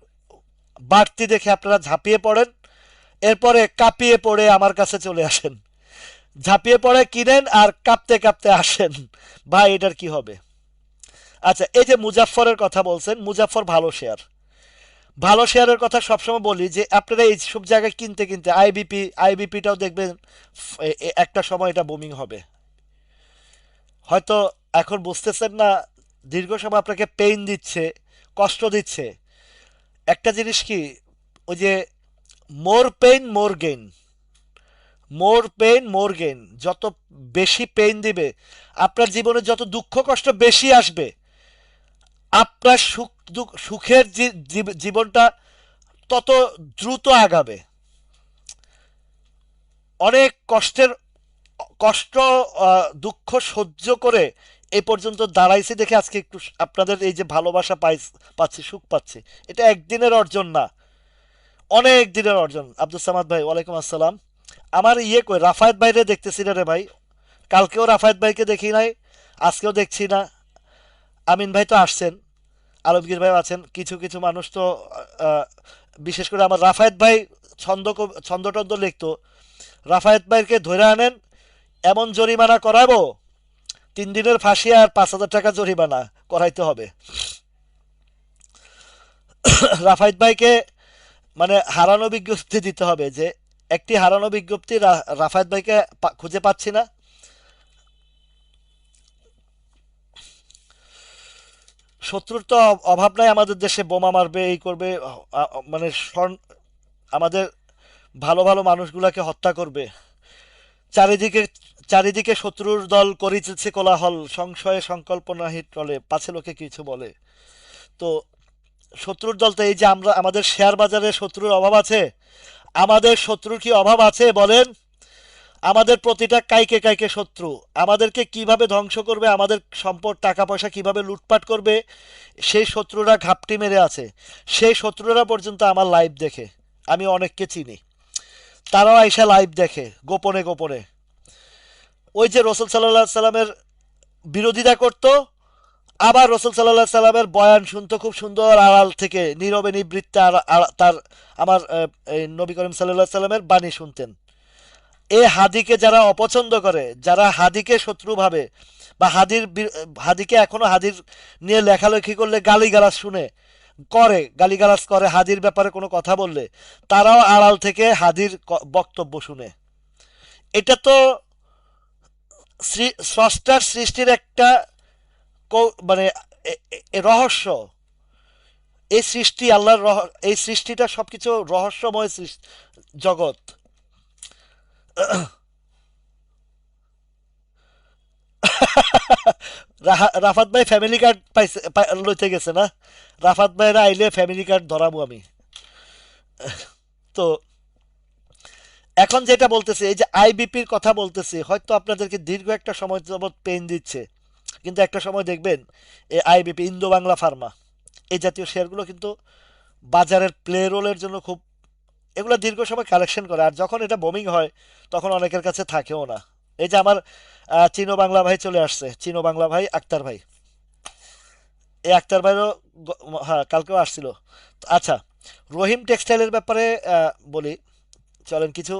বাড়তি দেখে আপনারা ঝাঁপিয়ে পড়েন, এরপরে কাঁপিয়ে পড়ে আমার কাছে চলে আসেন। ঝাঁপিয়ে পড়ে কিনেন আর কাঁপতে কাঁপতে আসেন, ভাই এটার কি হবে। আচ্ছা, এই যে মুজাফফরের কথা বলছেন, মুজাফফর ভালো শেয়ার। ভালো শেয়ারের কথা সবসময় বলি যে আপনারা এই সব জায়গায় কিনতে কিনতে আইবিপিটাও দেখবেন একটা সময় এটা বুমিং হবে। হয়তো এখন বুঝতেছেন না, দীর্ঘ সময় আপনাকে পেইন দিচ্ছে, কষ্ট দিচ্ছে। একটা জিনিস কি, ওই যে মোর পেইন মোর গেইন, মোর পেইন মোর গেইন, যত বেশি পেইন দিবে আপনার জীবনে যত দুঃখ কষ্ট বেশি আসবে, আপনার সুখের জীবনটা তত দ্রুত আগাবে। অনেক কষ্ট দুঃখ সহ্য করে এই পর্যন্ত দাঁড়াইছি দেখে আজকে একটু আপনাদের এই যে ভালোবাসা পাচ্ছি, সুখ পাচ্ছি। এটা একদিনের অর্জন না, অনেক দিনের অর্জন। আব্দুল সামাদ ভাই, ওয়ালাইকুম আসসালাম। আমার কই রাফায়েত ভাইরে দেখতেছি না রে ভাই। কালকেও রাফায়েত ভাইকে দেখি নাই, আজকেও দেখছি না। আমিন ভাই তো আসছেন, আলমগীর ভাই আছেন, কিছু কিছু মানুষ তো আহ, বিশেষ করে আমার রাফায়েত ভাই ছন্দ টন্দ লিখতো। রাফায়েত ভাইকে ধরে আনেন, এমন জরিমানা করাবো, 3 দিনের ফাঁসি আর 5,000 টাকা জরিমানা করাইতে হবে। রাফায়েত ভাইকে মানে হারানো বিজ্ঞপ্তি দিতে হবে যে একটি হারানো বিজ্ঞপ্তি, রাফায়েত ভাইকে খুঁজে পাচ্ছি না। শত্রুর তো অভাব নাই আমাদের দেশে, বোমা মারবে, এই করবে, মানে আমাদের ভালো ভালো মানুষগুলাকে হত্যা করবে। চারিদিকে চারিদিকে শত্রুর দল করিতেছে কোলাহল, সংশয়ে সংকল্প নাহি টলে, পাছে লোকে কিছু বলে। তো শত্রুর দল তো এই যে আমরা, আমাদের শেয়ার বাজারে শত্রুর অভাব আছে? আমাদের শত্রুর কি অভাব আছে বলেন? আমাদের প্রতিটা কাইকে কাইকে শত্রু, আমাদেরকে কিভাবে ধ্বংস করবে, আমাদের সম্পদ টাকা পয়সা কিভাবে লুটপাট করবে, সেই শত্রুরা ঘাপটি মেরে আছে। সেই শত্রুরা পর্যন্ত আমার লাইভ দেখে, আমি অনেককে চিনি, তারাও আইসা লাইভ দেখে গোপনে গোপনে। ওই যে রসুল সাল্লাহ সাল্লামের বিরোধিতা করতো, আবার রসুল সাল্লাহ সাল্লামের বয়ান শুনতো খুব সুন্দর আড়াল থেকে, নীরবে নিবৃত্তে তার আমার এই নবী করিম সাল্লাহ সাল্লামের বাণী শুনতেন। এ হাদিকে যারা অপছন্দ করে, যারা হাদিকে শত্রু ভাবে, বা হাদিকে এখনো হাদির নিয়ে লেখালেখি করলে গালিগালাজ শুনে, গালিগালাজ করে হাদির ব্যাপারে কোনো কথা বললে, তারাও আড়াল থেকে হাদির বক্তব্য শুনে। এটা তো স্রষ্টার সৃষ্টির একটা মানে রহস্য। এই সৃষ্টি আল্লাহর এই সৃষ্টিটা সবকিছু রহস্যময় জগৎ। রাফাত ভাই ফ্যামিলি কার্ড পাইছে, লইতে গেছে না? রাফাত ভাইরা আইলে ফ্যামিলি কার্ড ধরাবো আমি। তো এখন যেটা বলতেছি, এই যে আইবিপির কথা বলতেছি, হয়তো আপনাদেরকে দীর্ঘ একটা সময় যাবৎ পেইন দিচ্ছে, কিন্তু একটা সময় দেখবেন এই আইবিপি, ইন্দো বাংলা ফার্মা, এই জাতীয় শেয়ারগুলো কিন্তু বাজারের প্লে রোলের জন্য খুব, এগুলো দীর্ঘ সময় কালেকশন করে, আর যখন এটা বোমিং হয় তখন অনেকের কাছে থাকেও না। এই যে আমার চীনো বাংলা ভাই চলে আসছে, চীনো বাংলা ভাই আক্তার ভাই, এই আক্তার ভাইরও হ্যাঁ কালকেও আসছিল। আচ্ছা, রহিম টেক্সটাইলের ব্যাপারে বলি, চলেন কিছু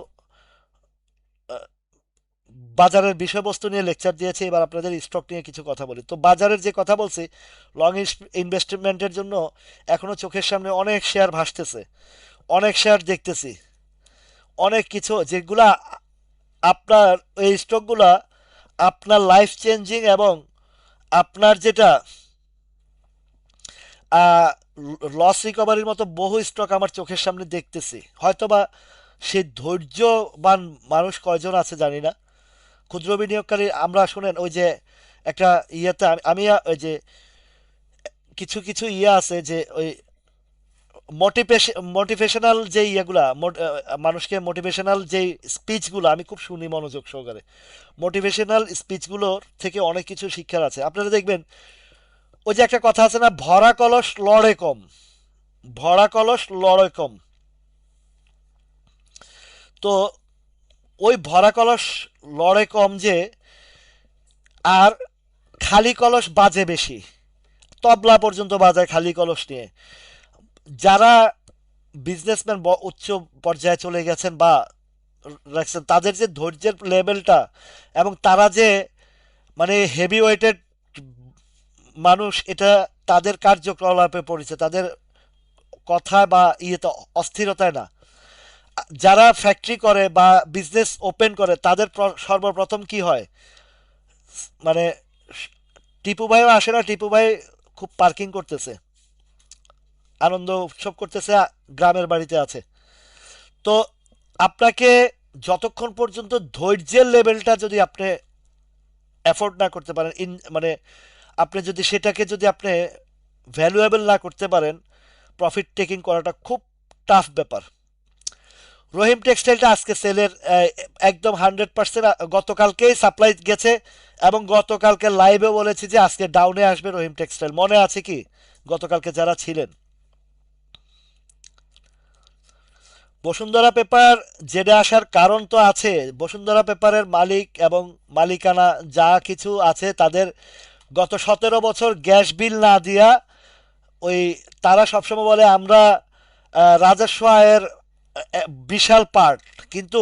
বাজারের বিষয়বস্তু নিয়ে লেকচার দিয়েছি, এবার আপনাদের স্টক নিয়ে কিছু কথা বলি। তো বাজারের যে কথা বলছি, লং ইনভেস্টমেন্টের জন্য এখনো চোখের সামনে অনেক শেয়ার ভাসতেছে, অনেক শেয়ার দেখতেছি, অনেক কিছু যেগুলা আপনার এই স্টকগুলা আপনার লাইফ চেঞ্জিং, এবং আপনার যেটা লস রিকভারির মতো বহু স্টক আমার চোখের সামনে দেখতেছি। হয়তোবা সে ধৈর্যবান মানুষ কয়জন আছে জানি না। ক্ষুদ্র বিনিয়োগকারী আমরা শুনেন ওই যে একটা ইয়েতে আমি ওই যে কিছু কিছু ইয়ে আছে যে ওই মোটিভেশনাল যে ইয়েগুলা মানুষকে মোটিভেশনাল যে স্পিচগুলো আমি খুব শুনি মনোযোগ সহকারে। মোটিভেশনাল স্পিচগুলোর থেকে অনেক কিছু শিক্ষার আছে। আপনারা দেখবেন ওই যে একটা কথা আছে না, ভরা কলস লড়ে কম, ভরা কলস লড়ে কম। তো ওই ভরা কলস লড়ে কম যে, আর খালি কলস বাজে বেশি, তবলা পর্যন্ত বাজায় খালি কলস নিয়ে। যারা বিজনেসম্যান উচ্চ পর্যায়ে চলে গেছেন বা রাখছেন, তাদের যে ধৈর্যের লেভেলটা, এবং তারা যে মানে হেভি ওয়েটেড মানুষ, এটা তাদের কার্যকলাপে পড়েছে, তাদের কথায় বা ইয়েতে, অস্থিরতায় না। যারা ফ্যাক্টরি করে বা বিজনেস ওপেন করে তাদের সর্বপ্রথম কি হয়, মানে টিপু ভাইও আসে না, টিপু ভাই খুব পার্কিং করতেছে, আনন্দ উৎসব করতেছে, গ্রামের বাড়িতে আছে। তো আপনাকে যতক্ষণ পর্যন্ত ধৈর্যের লেভেলটা যদি আপনি অ্যাফোর্ড না করতে পারেন, মানে আপনি যদি সেটাকে যদি আপনি ভ্যালুয়েবল না করতে পারেন, প্রফিট টেকিং করাটা খুব টাফ ব্যাপার। রহিম টেক্সটাইলটা আজকে সেলের একদম 100%। গতকালকেই সাপ্লাই গেছে, এবং গতকালকে লাইভে বলেছি যে আজকে ডাউনে আসবে রহিম টেক্সটাইল। মনে আছে কি গতকালকে যারা ছিলেন? বসুন্ধরা পেপার জেডে আসার কারণ তো আছে। বসুন্ধরা পেপারের মালিক এবং মালিকানা যা কিছু আছে, তাদের গত 17 বছর গ্যাস বিল না দিয়া, ওই তারা সবসময় বলে আমরা রাজস্ব আয়ের বিশাল পার্ট, কিন্তু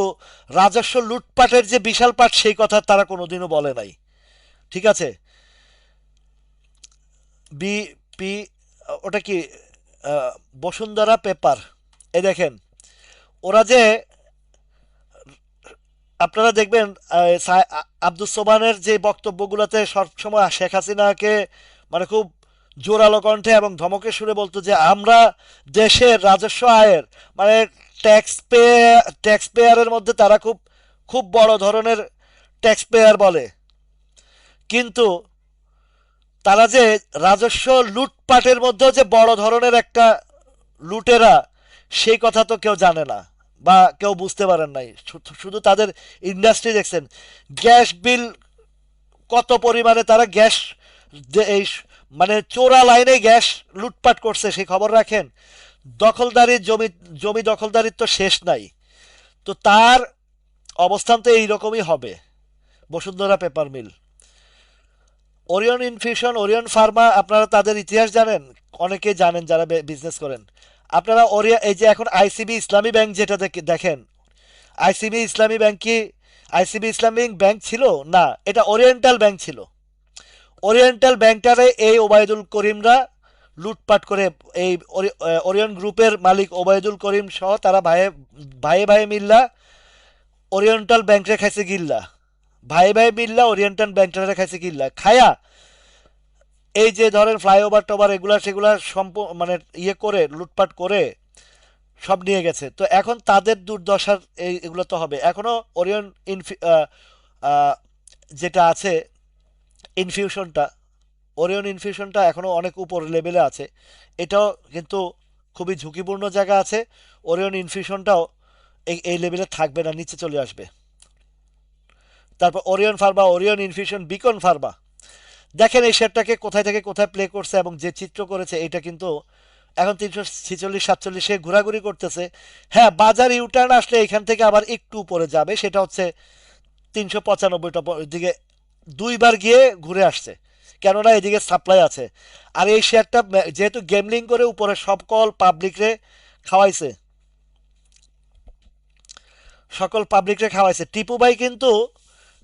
রাজস্ব লুটপাটের যে বিশাল পার্ট সেই কথা তারা কোনোদিনও বলে নাই। ঠিক আছে? বি পি ওটা কি বসুন্ধরা পেপার, এই দেখেন ওরা যে, আপনারা দেখবেন আব্দুস সোবানের যে বক্তব্যগুলোতে সবসময় শেখ হাসিনাকে মানে খুব জোরালো কণ্ঠে এবং ধমকের সুরে বলতো যে আমরা দেশের রাজস্ব আয়ের মানে ট্যাক্স পেয়ারের মধ্যে তারা খুব খুব বড় ধরনের ট্যাক্স পেয়ার বলে, কিন্তু তারা যে রাজস্ব লুটপাটের মধ্যেও যে বড় ধরনের একটা লুটেরা, সেই কথা তো কেউ জানে না বা কেউ বুঝতে পারেন নাই। শুধু তাদের ইন্ডাস্ট্রি দেখছেন, গ্যাস বিল কত পরিমাণে তারা গ্যাস এই মানে চোরা লাইনে গ্যাস লুটপাট করছে সেই খবর রাখেন। দখলদারি, জমি জমি দখলদারির তো শেষ নাই। তো তার অবস্থান তো এইরকমই হবে। Bashundhara paper mill, Orion infusion, Orion pharma, আপনারা তাদের ইতিহাস জানেন? অনেকেই জানেন যারা বিজনেস করেন। আপনারা এই যে এখন আইসিবি ইসলামী ব্যাংক যেটা দেখেন, আইসিবি ইসলামী ব্যাংক কি আইসিবি ইসলামী ব্যাংক ছিল? না, এটা ওরিয়েন্টাল ব্যাংক ছিল। ওরিয়েন্টাল ব্যাংকটারে এই ওবায়দুল করিমরা লুটপাট করে, এই ওরিয়ন গ্রুপের মালিক ওবায়দুল করিম সহ তারা ভাইয়ে ভাইয়ে ভাইয়ে মিল্লা ওরিয়েন্টাল ব্যাংকরে খাইছে গিল্লা, ভাই ভাই মিল্লা ওরিয়েন্টাল ব্যাংকটারে খাইছে গিল্লা খায়া, এই যে ধরেন ফ্লাইওভার টোভার এগুলা সেগুলা মানে ইয়ে করে লুটপাট করে সব নিয়ে গেছে। তো এখন তাদের দুর্দশার এগুলো তো হবে। এখনো ওরিয়ন যেটা আছে ইনফিউশনটা, ওরিয়ন ইনফিউশনটা এখনো অনেক উপর লেভেলে আছে। এটাও কিন্তু খুবই ঝুঁকিপূর্ণ জায়গা আছে। ওরিয়ন ইনফিউশনটাও এই লেভেলে থাকবে না, নিচে চলে আসবে। তারপর Orion Pharma, Orion infusion, Beacon Pharma, দেখেন এই শেয়ারটাকে কোথায় থেকে কোথায় প্লে করছে এবং যে চিত্র করেছে, এটা কিন্তু এখন 346-47 ঘোরাঘুরি করতেছে। হ্যাঁ, বাজার ইউটার্ন আসলে এখান থেকে আবার একটু উপরে যাবে, সেটা হচ্ছে 395টা দিকে দুইবার গিয়ে ঘুরে আসছে, কেননা এদিকে সাপ্লাই আছে। আর এই শেয়ারটা যেহেতু গেমলিং করে উপরে সকল পাবলিকরে খাওয়াইছে, সকল পাবলিকরে খাওয়াইছে। টিপু ভাই কিন্তু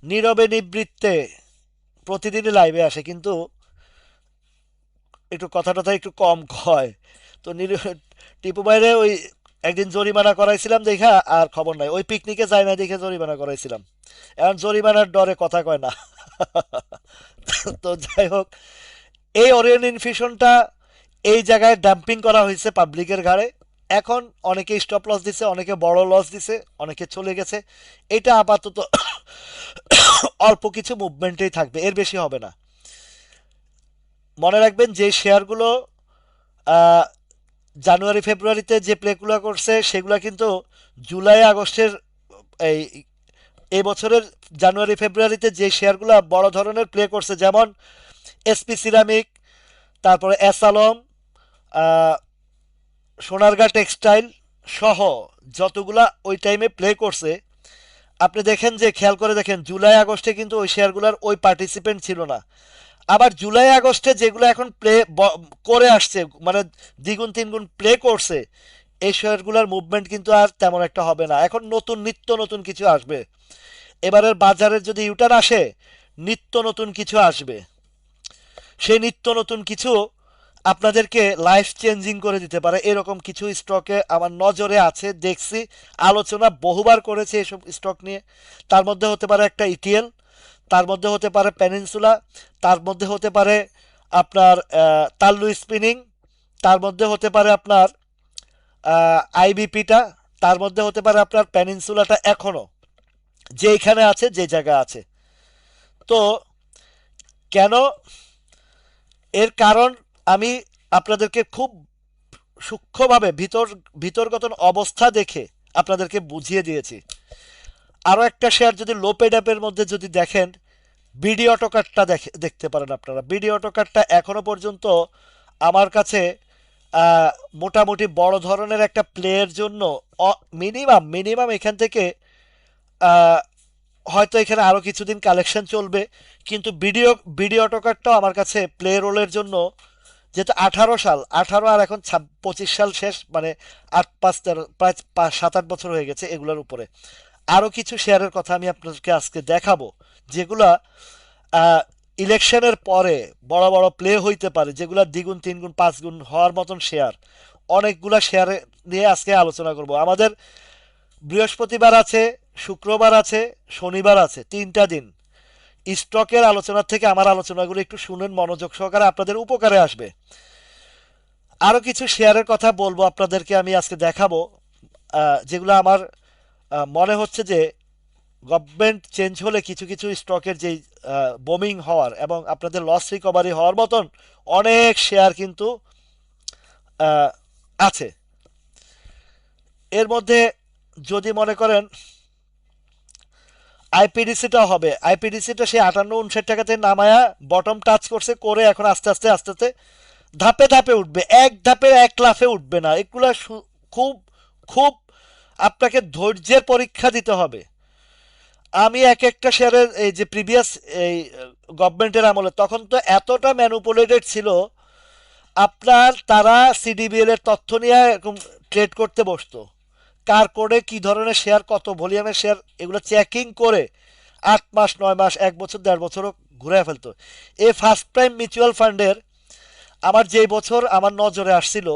নীরবে নিবৃত্তে প্রতিদিনই লাইভে আসে, কিন্তু একটু কথা টথা একটু কম কয়। তো টিপু ভাইরে ওই একদিন জরিমানা করাইছিলাম দেখা আর খবর নাই, ওই পিকনিকে যায় না দেখে জরিমানা করাইছিলাম, এখন জরিমানার ডরে কথা কয় না। তো যাই হোক, এই ওরিয়ন ইনফিউশনটা এই জায়গায় ডাম্পিং করা হয়েছে পাবলিকের ঘাড়ে। এখন অনেকে স্টপ লস দিছে, অনেকে বড় লস দিছে, অনেকে চলে গেছে। এটা আপাতত অল্প কিছু মুভমেন্টেই থাকবে, এর বেশি হবে না। মনে রাখবেন যে শেয়ারগুলো আহ, জানুয়ারি ফেব্রুয়ারিতে যে প্লেগুলো করছে সেগুলো কিন্তু জুলাই আগস্টের এই এই বছরের জানুয়ারি ফেব্রুয়ারিতে যে শেয়ারগুলো বড় ধরনের প্লে করছে, যেমন এসপি সিরামিক, তারপরে এস আলম, আহ, সোনারগাঁ টেক্সটাইল সহ যতগুলা ওই টাইমে প্লে করছে, আপনি দেখেন যে খেয়াল করে দেখেন জুলাই আগস্টে কিন্তু ওই শেয়ারগুলোর ওই পার্টিসিপেন্ট ছিল না। আবার জুলাই আগস্টে যেগুলো এখন প্লে করে আসছে, মানে দ্বিগুণ তিনগুণ প্লে করছে, এই শেয়ারগুলোর মুভমেন্ট কিন্তু আর তেমন একটা হবে না। এখন নতুন নিত্য নতুন কিছু আসবে, এবারের বাজারের যদি ইউটার্ন আসে নিত্য নতুন কিছু আসবে। সেই নিত্য নতুন কিছু আপনাদেরকে লাইফ চেঞ্জিং করে দিতে পারে, এরকম কিছু স্টকে আমার নজরে আছে, দেখছি, আলোচনা বহুবার করেছে এসব স্টক নিয়ে। তার মধ্যে হতে পারে একটা ইটিএল, তার মধ্যে হতে পারে পেনিনসুলা, তার মধ্যে হতে পারে আপনার তাল্লু স্পিনিং, তার মধ্যে হতে পারে আপনার আইবিপিটা, তার মধ্যে হতে পারে আপনার পেনিনসুলাটা এখনো যেইখানে আছে, যে জায়গা আছে। তো কেন, এর কারণ আমি আপনাদেরকে খুব সূক্ষ্মভাবে ভিতরগত অবস্থা দেখে আপনাদেরকে বুঝিয়ে দিয়েছি। আরও একটা শেয়ার যদি লো পেড অ্যাপের মধ্যে যদি দেখেন, বিডি অটোকারটা দেখতে পারেন আপনারা। বিডি অটোকারটা এখনো পর্যন্ত আমার কাছে আহ, মোটামুটি বড় ধরনের একটা প্লেয়ের জন্য মিনিমাম মিনিমাম এখান থেকে আহ, হয়তো এখানে আরও কিছুদিন কালেকশন চলবে, কিন্তু বিডি অটোকারটাও আমার কাছে প্লে রোলের জন্য, যেহেতু 18 সাল, 18 আর এখন 25 সাল শেষ, মানে 8 5 13 প্রায় 7 8 বছর হয়ে গেছে এগুলোর উপরে। আরও কিছু শেয়ারের কথা আমি আপনাদেরকে আজকে দেখাবো, যেগুলা ইলেকশনের পরে বড় বড় প্লে হইতে পারে, যেগুলা দ্বিগুণ তিনগুণ পাঁচগুণ হওয়ার মতন শেয়ার। অনেকগুলা শেয়ার নিয়ে আজকে আলোচনা করব। আমাদের বৃহস্পতিবার আছে, শুক্রবার আছে, শনিবার আছে, 3টা দিন। স্টকের আলোচনার থেকে আমার আলোচনাগুলো একটু শুনেন মনোযোগ সহকারে, আপনাদের উপকারে আসবে। আরও কিছু শেয়ারের কথা বলবো আপনাদেরকে, আমি আজকে দেখাবো, যেগুলো আমার মনে হচ্ছে যে গভর্নমেন্ট চেঞ্জ হলে কিছু কিছু স্টকের যেই বোমিং হওয়ার এবং আপনাদের লস রিকভারি হওয়ার মতন অনেক শেয়ার কিন্তু আহ, আছে। এর মধ্যে যদি মনে করেন আইপিডিসিটা হবে, আইপিডিসিটা সে 58 59 টাকাতে নামায়া বটম টাচ করছে, করে এখন আস্তে আস্তে আস্তে আস্তে ধাপে ধাপে উঠবে, এক ধাপে এক লাফে উঠবে না। এগুলো খুব খুব আপনাকে ধৈর্যের পরীক্ষা দিতে হবে। আমি এক একটা শেয়ারের এই যে প্রিভিয়াস এই গভর্নমেন্টের আমলে, তখন তো এতটা ম্যানুপুলেটেড ছিল, আপনার তারা সিডিবিএল এর তথ্য নিয়ে এরকম ট্রেড করতে বসতো, কার কোডে কি ধরনের শেয়ার, কত ভলিউমের শেয়ার, এগুলো চেকিং করে 8 মাস 9 মাস 1 বছর 1.5 বছরও ঘুরে ফেলতো। এই ফার্স্ট প্রাইম মিউচুয়াল ফান্ডের আমার যেই বছর আমার নজরে আসছিল,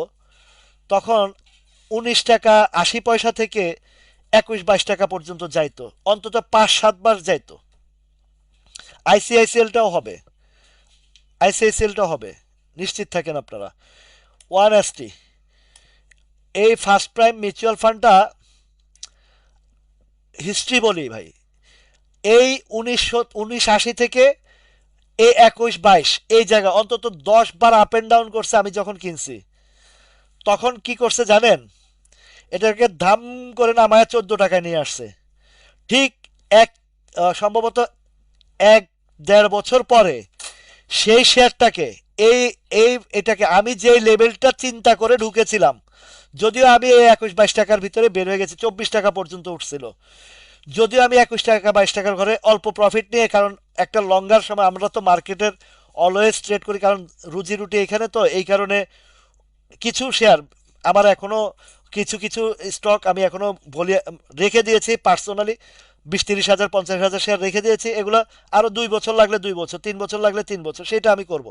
তখন 19 টাকা 80 পয়সা থেকে 21 22 টাকা পর্যন্ত যাইতো, অন্তত 5 7 বার যাইতো। আইসিআইসিএলটাও হবে, আইসিআইসিএলটাও হবে, নিশ্চিত থাকেন আপনারা। 1ST, এই ফার্স্ট প্রাইম মিউচুয়াল ফান্ডটা হিস্ট্রি বলি ভাই, এই 1980 থেকে এই 21 22 এই জায়গা অন্তত 10 বার আপ অ্যান্ড ডাউন করছে। আমি যখন কিনছি তখন কি করছে জানেন, এটাকে দাম করে নামায় 14 টাকায় নিয়ে আসছে। ঠিক এক সম্ভবত 1 1.5 বছর পরে সেই শেয়ারটাকে, এই এই এটাকে আমি যে লেভেলটা চিন্তা করে ঢুকেছিলাম, যদিও আমি এই 21 22 টাকার ভিতরে বের হয়ে গেছি, 24 টাকা পর্যন্ত উঠছিল, যদিও আমি 21 টাকা 22 টাকার ঘরে অল্প প্রফিট নিয়ে, কারণ একটা লঙ্গার সময় আমরা তো মার্কেটের অলওয়েজ ট্রেড করি, কারণ রুজি রুটি এখানে, তো এই কারণে কিছু শেয়ার আমার এখনো, কিছু কিছু স্টক আমি এখনো বলি রেখে দিয়েছি পার্সোনালি, 20-30 হাজার 50 হাজার শেয়ার রেখে দিয়েছি, এগুলো আরো 2 বছর লাগলে 2 বছর, 3 বছর লাগলে 3 বছর, সেটা আমি করব।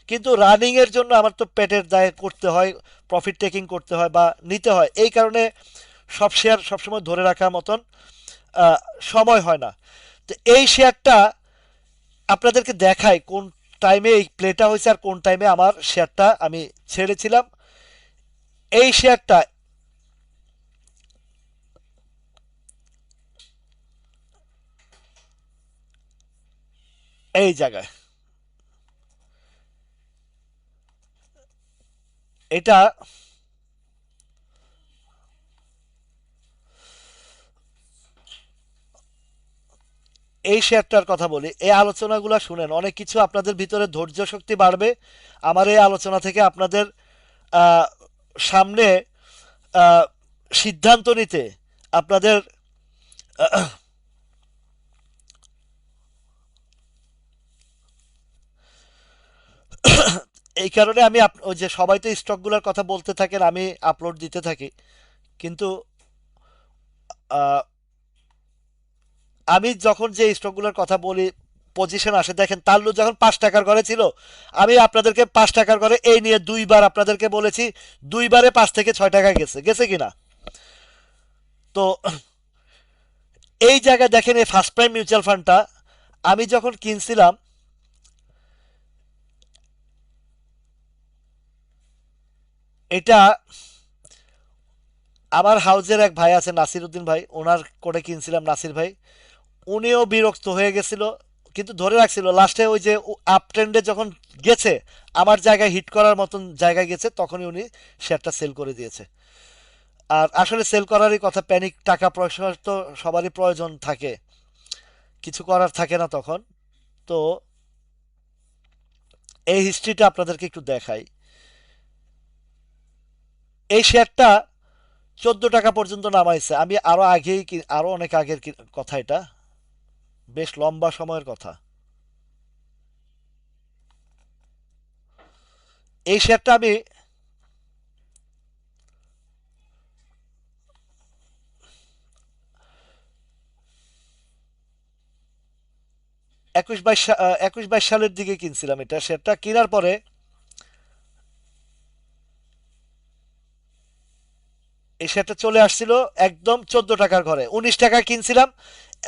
কিন্তু রানিং এর জন্য আমার তো পেটের দায় করতে হয়, প্রফিট টেকিং করতে হয় বা নিতে হয়, এই কারণে সব শেয়ার সবসময় ধরে রাখার মতন আহ, সময় হয় না। তো এই শেয়ারটা আপনাদেরকে দেখাই কোন টাইমে এই প্লেটা হয়েছে আর কোন টাইমে আমার শেয়ারটা আমি ছেড়েছিলাম। এই শেয়ারটা এই জায়গায়, এটা এই শেয়ারটার কথা বলি, এই আলোচনাগুলো শুনেন, অনেক কিছু আপনাদের ভিতরে ধৈর্য শক্তি বাড়বে আমার এই আলোচনা থেকে। আপনাদের আহ, সামনে আহ, সিদ্ধান্ত নিতে আপনাদের এই কারণে আমি ওই যে সবাই তো স্টকগুলোর কথা বলতে থাকেন, আমি আপলোড দিতে থাকি, কিন্তু আহ, আমি যখন যে স্টকগুলোর কথা বলি পজিশন আসে, দেখেন তাল্লু যখন 5 টাকার ঘরে ছিল, আমি আপনাদেরকে 5 টাকার ঘরে এই নিয়ে 2বার আপনাদেরকে বলেছি, 2বারে 5 থেকে 6 টাকা গেছে, গেছে কিনা? তো এই জায়গায় দেখেন এই ফার্স্ট প্রাইম মিউচুয়াল ফান্ডটা আমি যখন কিনছিলাম, এটা আমার হাউজের এক ভাই আছে নাসির উদ্দিন ভাই, ওনার করে কিনছিলাম, নাসির ভাই, উনিও বিরক্ত হয়ে গেছিল কিন্তু ধরে রাখছিল। লাস্টে ওই যে আপ ট্রেন্ডে যখন গেছে, আমার জায়গায় হিট করার মতন জায়গায় গেছে, তখনই উনি শেয়ারটা সেল করে দিয়েছে। আর আসলে সেল করারই কথা, প্যানিক, টাকা পয়সা তো সবারই প্রয়োজন থাকে, কিছু করার থাকে না তখন। তো এই হিস্ট্রিটা আপনাদেরকে একটু দেখাই। এই শেয়ারটা 14 টাকা পর্যন্ত নামাইছে, আমি আরো আগেই আরো অনেক আগের কথা, এটা বেশ লম্বা সময়ের কথা। এই শেয়ারটা আমি 21-22 সালের দিকে কিনছিলাম এটা, শেয়ারটা কেনার পরে এই শেয়ারটা চলে আসছিল একদম 14 টাকার ঘরে, 19 টাকা কিনছিলাম,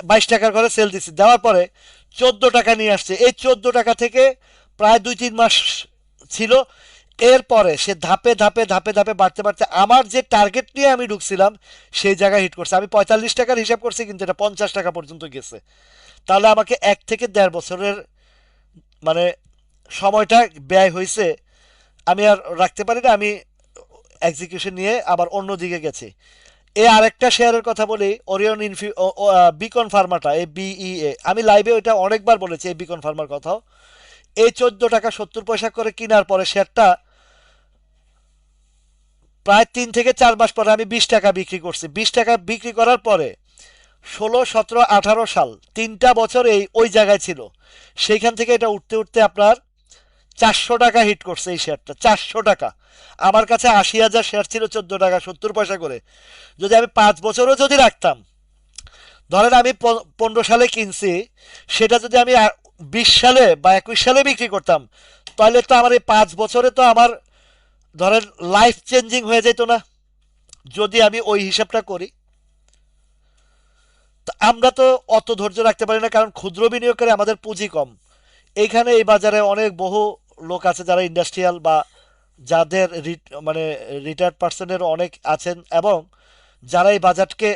22 টাকার ঘরে সেল দিচ্ছি, দেওয়ার পরে 14 টাকা নিয়ে আসছে। এই 14 টাকা থেকে প্রায় 2-3 মাস ছিল, এরপরে সে ধাপে ধাপে ধাপে ধাপে বাড়তে বাড়তে আমার যে টার্গেট নিয়ে আমি ঢুকছিলাম সেই জায়গায় হিট করছে। আমি 45 টাকার হিসাব করছি, কিন্তু এটা 50 টাকা পর্যন্ত গেছে। তাহলে আমাকে 1 থেকে 1.5 বছরের মানে সময়টা ব্যয় হয়েছে, আমি আর রাখতে পারি না, আমি এক্সিকিউশন নিয়ে আবার অন্য দিকে গেছি। এ আরেকটা শেয়ারের কথা বলি, ওরিয়ন বিকন ফার্মাটা, এই বিইএ, আমি লাইভে ওইটা অনেকবার বলেছি এই বিকন ফার্মার কথাও। এই 14 টাকা 70 পয়সা করে কেনার পরে শেয়ারটা প্রায় 3 থেকে 4 মাস পরে আমি 20 টাকা বিক্রি করছি। 20 টাকা বিক্রি করার পরে 16, 17, 18 সাল 3টা বছর এই ওই জায়গায় ছিল। সেইখান থেকে এটা উঠতে উঠতে আপনার 400 টাকা হিট করছে এই শেয়ারটা, 400 টাকা। আমার কাছে 80 হাজার শেয়ার ছিল 14 টাকা 70 পয়সা করে। যদি আমি 5 বছরও যদি রাখতাম, ধরেন আমি 15 সালে কিনছি, সেটা যদি আমি 20 সালে বা 21 সালে বিক্রি করতাম, তাহলে তো আমার এই 5 বছরে তো আমার ধরেন লাইফ চেঞ্জিং হয়ে যেত না, যদি আমি ওই হিসাবটা করি। তো আমরা তো অত ধৈর্য রাখতে পারি না, কারণ ক্ষুদ্র বিনিয়োগকারী, আমাদের পুঁজি কম। এইখানে এই বাজারে অনেক বহু লোক আছে যারা ইন্ডাস্ট্রিয়াল বা যাদের মানে রিটায়ার্ড পার্সনের অনেক আছেন, এবং যারা এই বাজারকে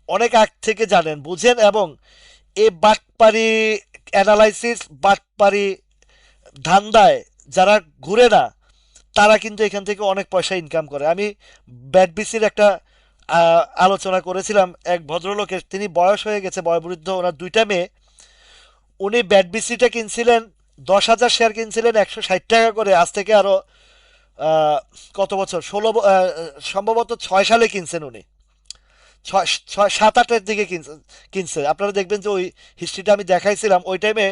অনেক আগ থেকে জানেন, বুঝেন, এবং এই বাটপারি অ্যানালাইসিস, বাটপারি ধান্দায় যারা ঘুরে না, তারা কিন্তু এখান থেকে অনেক পয়সা ইনকাম করে। আমি ব্যাটবিসির একটা আলোচনা করেছিলাম এক ভদ্রলোকের, তিনি বয়স হয়ে গেছে, বয়োবৃদ্ধ, ওনার 2টা মেয়ে। উনি ব্যাটবিসিটা কিনছিলেন, 10 হাজার শেয়ার কিনছিলেন 160 টাকা করে, আজ থেকে আরো আহ, কত বছর, সম্ভবত 6 সালে কিনছেন উনি, 7-8-এর দিকে কিনছে। আপনারা দেখবেন যে ওই হিস্ট্রিটা আমি দেখাইছিলাম, ওই টাইমে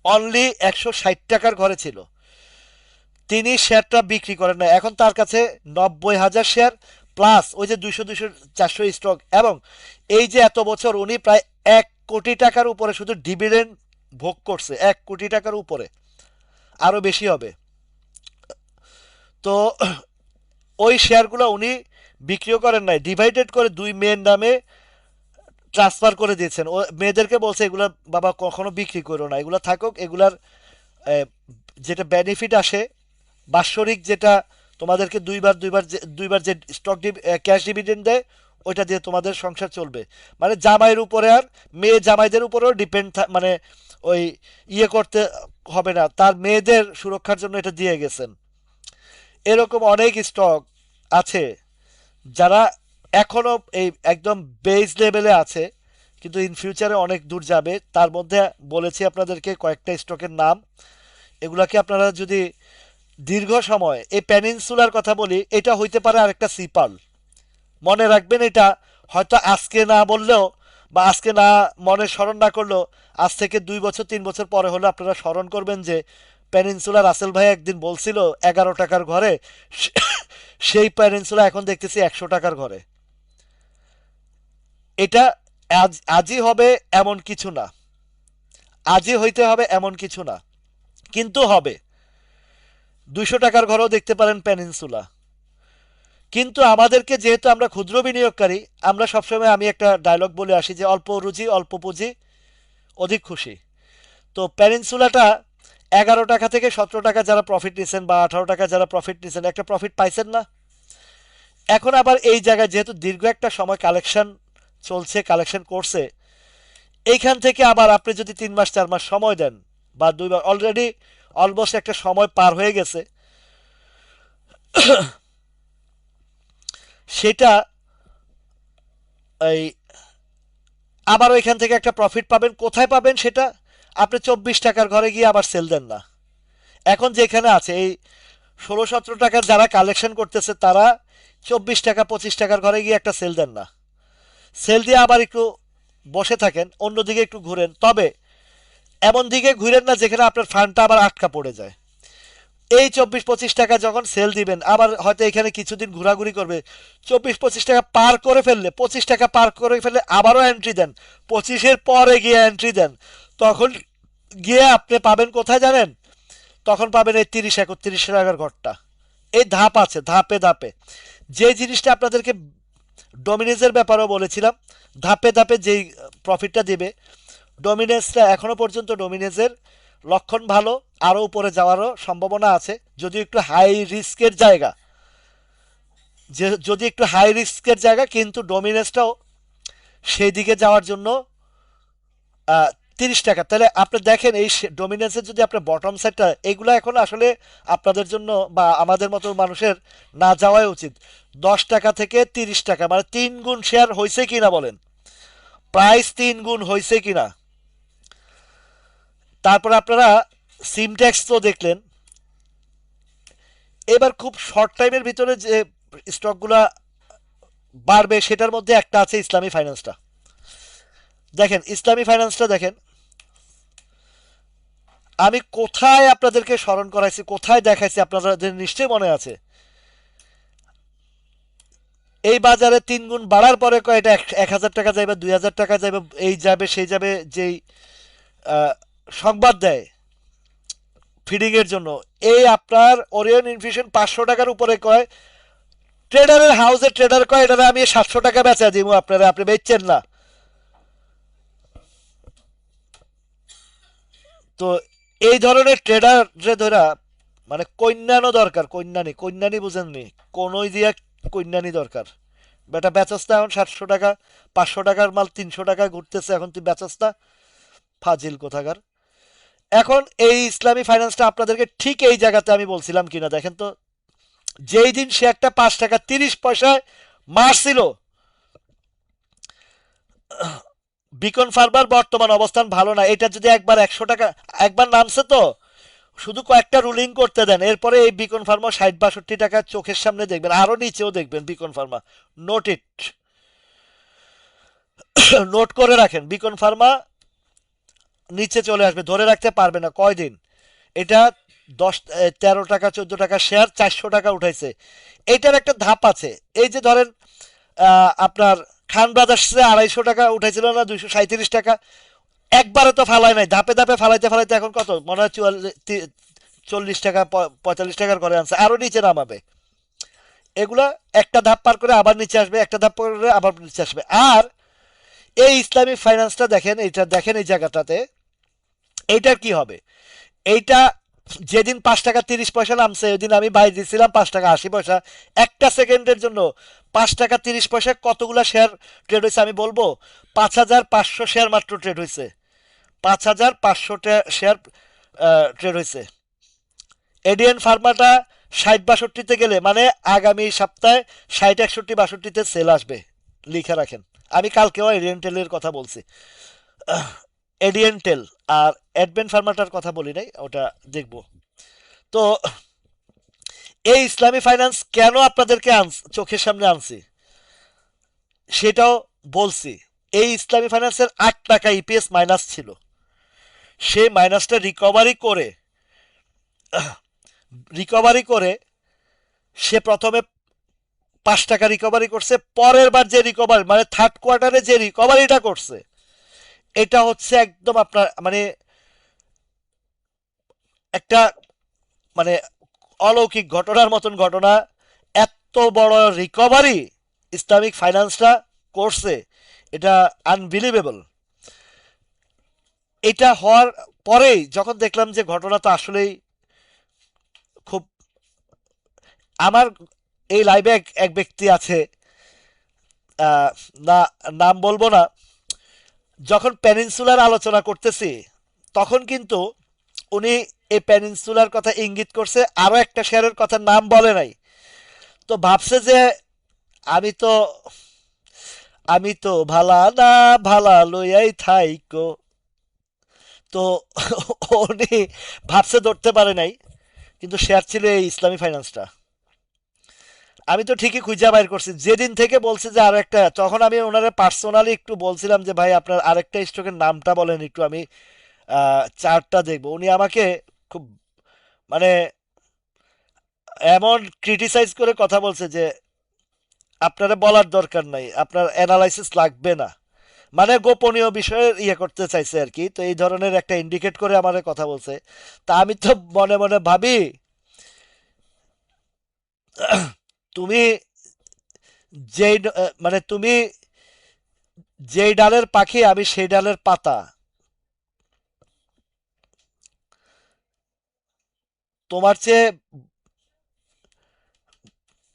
অনলি 160 টাকার ঘরে ছিল। তিনি শেয়ারটা বিক্রি করেন না, এখন তার কাছে 90 হাজার শেয়ার, প্লাস ওই যে 200, 200, 400 স্টক, এবং এই যে এত বছর উনি প্রায় 1 কোটি টাকার উপরে শুধু ডিভিডেন্ড ভোগ করছে, 1 কোটি টাকার উপরে, আরো বেশি হবে। তো ওই শেয়ারগুলো উনি বিক্রিও করেন নাই, ডিভাইডেড করে দুই মেয়ের নামে ট্রান্সফার করে দিয়েছেন। ও মেয়েদেরকে বলছে এগুলা বাবা কখনো বিক্রি করো না, এগুলা থাকুক, এগুলার আহ, যেটা বেনিফিট আসে বাৎসরিক, যেটা তোমাদেরকে দুইবার যে স্টক ক্যাশ ডিভিডেন্ড দেয়, ওইটা দিয়ে তোমাদের সংসার চলবে। মানে জামাইয়ের উপরে আর মেয়ে জামাইদের উপরেও ডিপেন্ড, মানে ওই ইয়ে করতে হবে না, তার মেয়েদের সুরক্ষার জন্য এটা দিয়ে গেছেন। এরকম অনেক স্টক আছে যারা এখনো এই একদম বেস লেভেলে আছে, কিন্তু ইন ফিউচারে অনেক দূর যাবে। তার মধ্যে বলেছি আপনাদেরকে কয়েকটা স্টকের নাম, এগুলাকে আপনারা যদি দীর্ঘ সময়, এই পেনিনসুলার কথা বলি, এটা হইতে পারে আরেকটা সিপাল, মনে রাখবেন। এটা হয়তো আজকে না বললেও বা আজকে না মনে স্মরণ না করলেও আজ থেকে 2 বছর 3 বছর পরে হলে আপনারা স্মরণ করবেন যে পেনিনসুলার রাসেল ভাই একদিন বলছিল 11 টাকার ঘরে, সেই পেনিনসুলা এখন দেখতেছি 100 টাকার ঘরে। এটা আজই হবে এমন কিছু না, আজই হইতে হবে এমন কিছু না, কিন্তু হবে। 200 টাকার ঘরেও দেখতে পারেন পেনিনসুলা। কিন্তু আমাদেরকে, যেহেতু আমরা ক্ষুদ্র বিনিয়োগকারী, আমরা সবসময়, আমি একটা ডায়লগ বলে আসি যে অল্প রুজি অল্প পুঁজি অধিক খুশি। তো পেনিনসুলাটা 11 টাকা থেকে 17 টাকা যারা প্রফিট নিছেন বা 18 টাকা যারা প্রফিট নিছেন, একটা প্রফিট পাইছেন না? এখন আবার এই জায়গায় যেহেতু দীর্ঘ একটা সময় কালেকশন চলছে, কালেকশন করছে, এইখান থেকে আবার আপনি যদি 3 মাস 4 মাস সময় দেন, বা 2 বার, অলরেডি অলমোস্ট একটা সময় পার হয়ে গেছে, সেটা এই আবারও এখান থেকে একটা প্রফিট পাবেন। কোথায় পাবেন সেটা? আপনি 24 টাকার ঘরে গিয়ে আবার সেল দেন না। এখন যেখানে আছে এই 16-17 টাকার যারা কালেকশন করতেছে, তারা 24 টাকা 25 টাকার ঘরে গিয়ে একটা সেল দেন না। সেল দিয়ে আবার একটু বসে থাকেন, অন্যদিকে একটু ঘুরেন, তবে এমন দিকে ঘুরেন না যেখানে আপনার ফান্ডটা আবার আটকা পড়ে যায়। এই 24-25 টাকা যখন সেল দিবেন, আবার হয়তো এখানে কিছুদিন ঘোরাঘুরি করবে, 24-25 টাকা পার করে ফেললে, 25 টাকা পার করে ফেললে আবারও এন্ট্রি দেন, 25-এর পরে গিয়ে এন্ট্রি দেন। তখন গিয়ে আপনি পাবেন কোথায় জানেন? তখন পাবেন এই 30-31 টাকার ঘরটা। এই ধাপ আছে, ধাপে ধাপে। যে জিনিসটা আপনাদেরকে ডমিনেন্সের ব্যাপারেও বলেছিলাম, ধাপে ধাপে যেই প্রফিটটা দিবে, ডমিনেন্সটা এখনো পর্যন্ত ডমিনেন্সের লক্ষণ ভালো, আরও উপরে যাওয়ারও সম্ভাবনা আছে, যদি একটু হাই রিস্কের জায়গা, যে যদি একটু হাই রিস্কের জায়গা, কিন্তু ডমিনেন্সটাও সেই দিকে যাওয়ার জন্য 30 টাকা। তাহলে আপনি দেখেন এই ডমিনেন্সের যদি আপনার বটম সাইডটা, এগুলো এখন আসলে আপনাদের জন্য বা আমাদের মতো মানুষের না যাওয়াই উচিত। 10 টাকা থেকে 30 টাকা, মানে 3 গুণ শেয়ার হয়েছে কিনা বলেন, প্রাইস 3 গুণ হয়েছে কিনা। তারপরে আপনারা সিমট্যাক্স তো দেখলেন। এবার খুব শর্ট টাইমের ভিতরে যে স্টকগুলা বাড়বে, সেটার মধ্যে একটা আছে ইসলামী ফাইন্যান্সটা। দেখেন ইসলামী ফাইন্যান্সটা দেখেন, আমি কোথায় আপনাদেরকে স্মরণ করাইছি, কোথায় দেখাইছি, আপনাদের নিশ্চয়ই মনে আছে। এই বাজারে 3 গুণ বাড়ার পরে কয়টা 1,000 টাকা যাবে, 2,000 টাকা যাবে, এই যাবে সেই যাবে, যেই আহ, সংবাদ দেয় ফিডিং এর জন্য, এই আপনার ওরিয়ন ইনফিউশন 500 টাকার উপরে কয়, ট্রেডারের হাউসে ট্রেডার কয় এটা আমি 700 টাকা বেচা দিব আপনারা, আপনি বেচছেন না। তো এই ধরনের ট্রেডারে ধরা, মানে কন্যানো দরকার, কন্যানি বুঝেননি, কোনই দিয়া কন্যানি দরকার। বেটা বেচস্তা এখন 700 টাকা, 500 টাকার মাল 300 টাকা ঘুরতেছে, এখন তুই বেচস্তা, ফাজিল কোথাকার। এখন এই ইসলামী ফাইন্যান্সটা আপনাদেরকে ঠিক এই জায়গাতে আমি বলছিলাম কিনা দেখেন তো। যেই দিন সে একটা 5 টাকা 30 পয়সায় মারছিল, বিকন ফার্মার বর্তমান অবস্থান ভালো না। এটা যদি একবার 100 টাকা, একবার নামছে তো শুধু কয়েকটা রুলিং করতে দেন, এরপরে এই বিকন ফার্মা 60-62 টাকা চোখের সামনে দেখবেন, আরো নিচেও দেখবেন বিকন ফার্মা। নোট ইট, নোট করে রাখেন, বিকন ফার্মা নিচে চলে আসবে, ধরে রাখতে পারবে না কয়দিন। এটা 13 টাকা 14 টাকা শেয়ার 400 টাকা উঠাইছে। এইটার একটা ধাপ আছে। এই যে ধরেন আপনার খান ব্রাদার্সে 250 টাকা উঠাইছিল না, 237 টাকা। একবারে তো ফালায় নাই, ধাপে ধাপে ফালাইতে ফালাইতে এখন কত মনে হয় 40 টাকা 45 টাকার ঘরে আনছে, আরো নিচে নামাবে। এগুলা একটা ধাপ পার করে আবার নিচে আসবে, একটা ধাপ পার করে আবার নিচে আসবে। আর এই ইসলামিক ফাইন্যান্সটা দেখেন, এইটা দেখেন এই জায়গাটাতে, এইটার কি হবে? এইটা যেদিন 5 টাকা 30 পয়সা নামছে ওই দিন আমি বাই দিছিলাম 5 টাকা 80 পয়সা। একটা সেকেন্ডের জন্য 5 টাকা 30 পয়সা কতগুলা শেয়ার ট্রেড হয়েছে আমি বলবো? 5,500 শেয়ার মাত্র ট্রেড হয়েছে। 5,500 শেয়ার ট্রেড হয়েছে। এডিএন ফার্মাটা 60-62-তে গেলে মানে আগামী সপ্তাহে 60-61-62-তে সেল আসবে, লিখে রাখেন। আমি কালকেও এডিএনটেলের কথা বলছি, এডিএনটেল। আর অ্যাডভেন্ট ফার্মাটার কথা বলি নাই, ওটা দেখবো। তো এই ইসলামী ফাইন্যান্স কেন আপনাদেরকে চোখের সামনে আনছি সেটাও বলছি। এই ইসলামী ফাইন্যান্সের 8 টাকা ইপিএস মাইনাস ছিল, সেই মাইনাসটা রিকভারি করে সে প্রথমে 5 টাকা রিকভারি করছে। পরের বার যে রিকভারি মানে থার্ড কোয়ার্টারে যে রিকভারিটা করছে, এটা হচ্ছে একদম আপনার মানে একটা মানে অলৌকিক ঘটনার মতন ঘটনা। এত বড় রিকভারি ইসলামিক ফাইন্যান্সটা করছে, এটা আনবিলিভেবল। এটা হওয়ার পরেই যখন দেখলাম যে ঘটনা তো আসলেই খুব, আমার এই লাইভে এক ব্যক্তি আছে, আহ, না নাম বলবো না, যখন পেনিনসুলার আলোচনা করতেছি তখন কিন্তু উনি এই পেনিনসুলার কথা ইঙ্গিত করছে, আরো একটা শেয়ারের কথা নাম বলে নাই। তো ভাবছে যে আমি তো আমি তো ভালা না, ভালা লইয়াই থাইকো। তো উনি ভাবছে ধরতে পারে নাই, কিন্তু শেয়ার ছিল এই ইসলামী ফাইন্যান্সটা। আমি তো ঠিকই খুঁজে বাইর করছি, যেদিন থেকে বলছে যে আর একটা, তখন আমি ওনারে পার্সোনালি একটু বলছিলাম যে ভাই আপনার আরেকটা স্টকের নামটা বলেন একটু, আমি চার্টটা দেখবো। উনি আমাকে খুব মানে এমন ক্রিটিসাইজ করে কথা বলছে যে আপনারা বলার দরকার নাই, আপনার অ্যানালাইসিস লাগবে না, মানে গোপনীয় বিষয়ে ইয়ে করতে চাইছে আর কি। তো এই ধরনের একটা ইন্ডিকেট করে আমার কথা বলছে। তা আমি তো মনে মনে ভাবি, তুমি মানে তুমি যেই ডালের পাখি আমি সেই ডালের পাতা, তোমার চেয়ে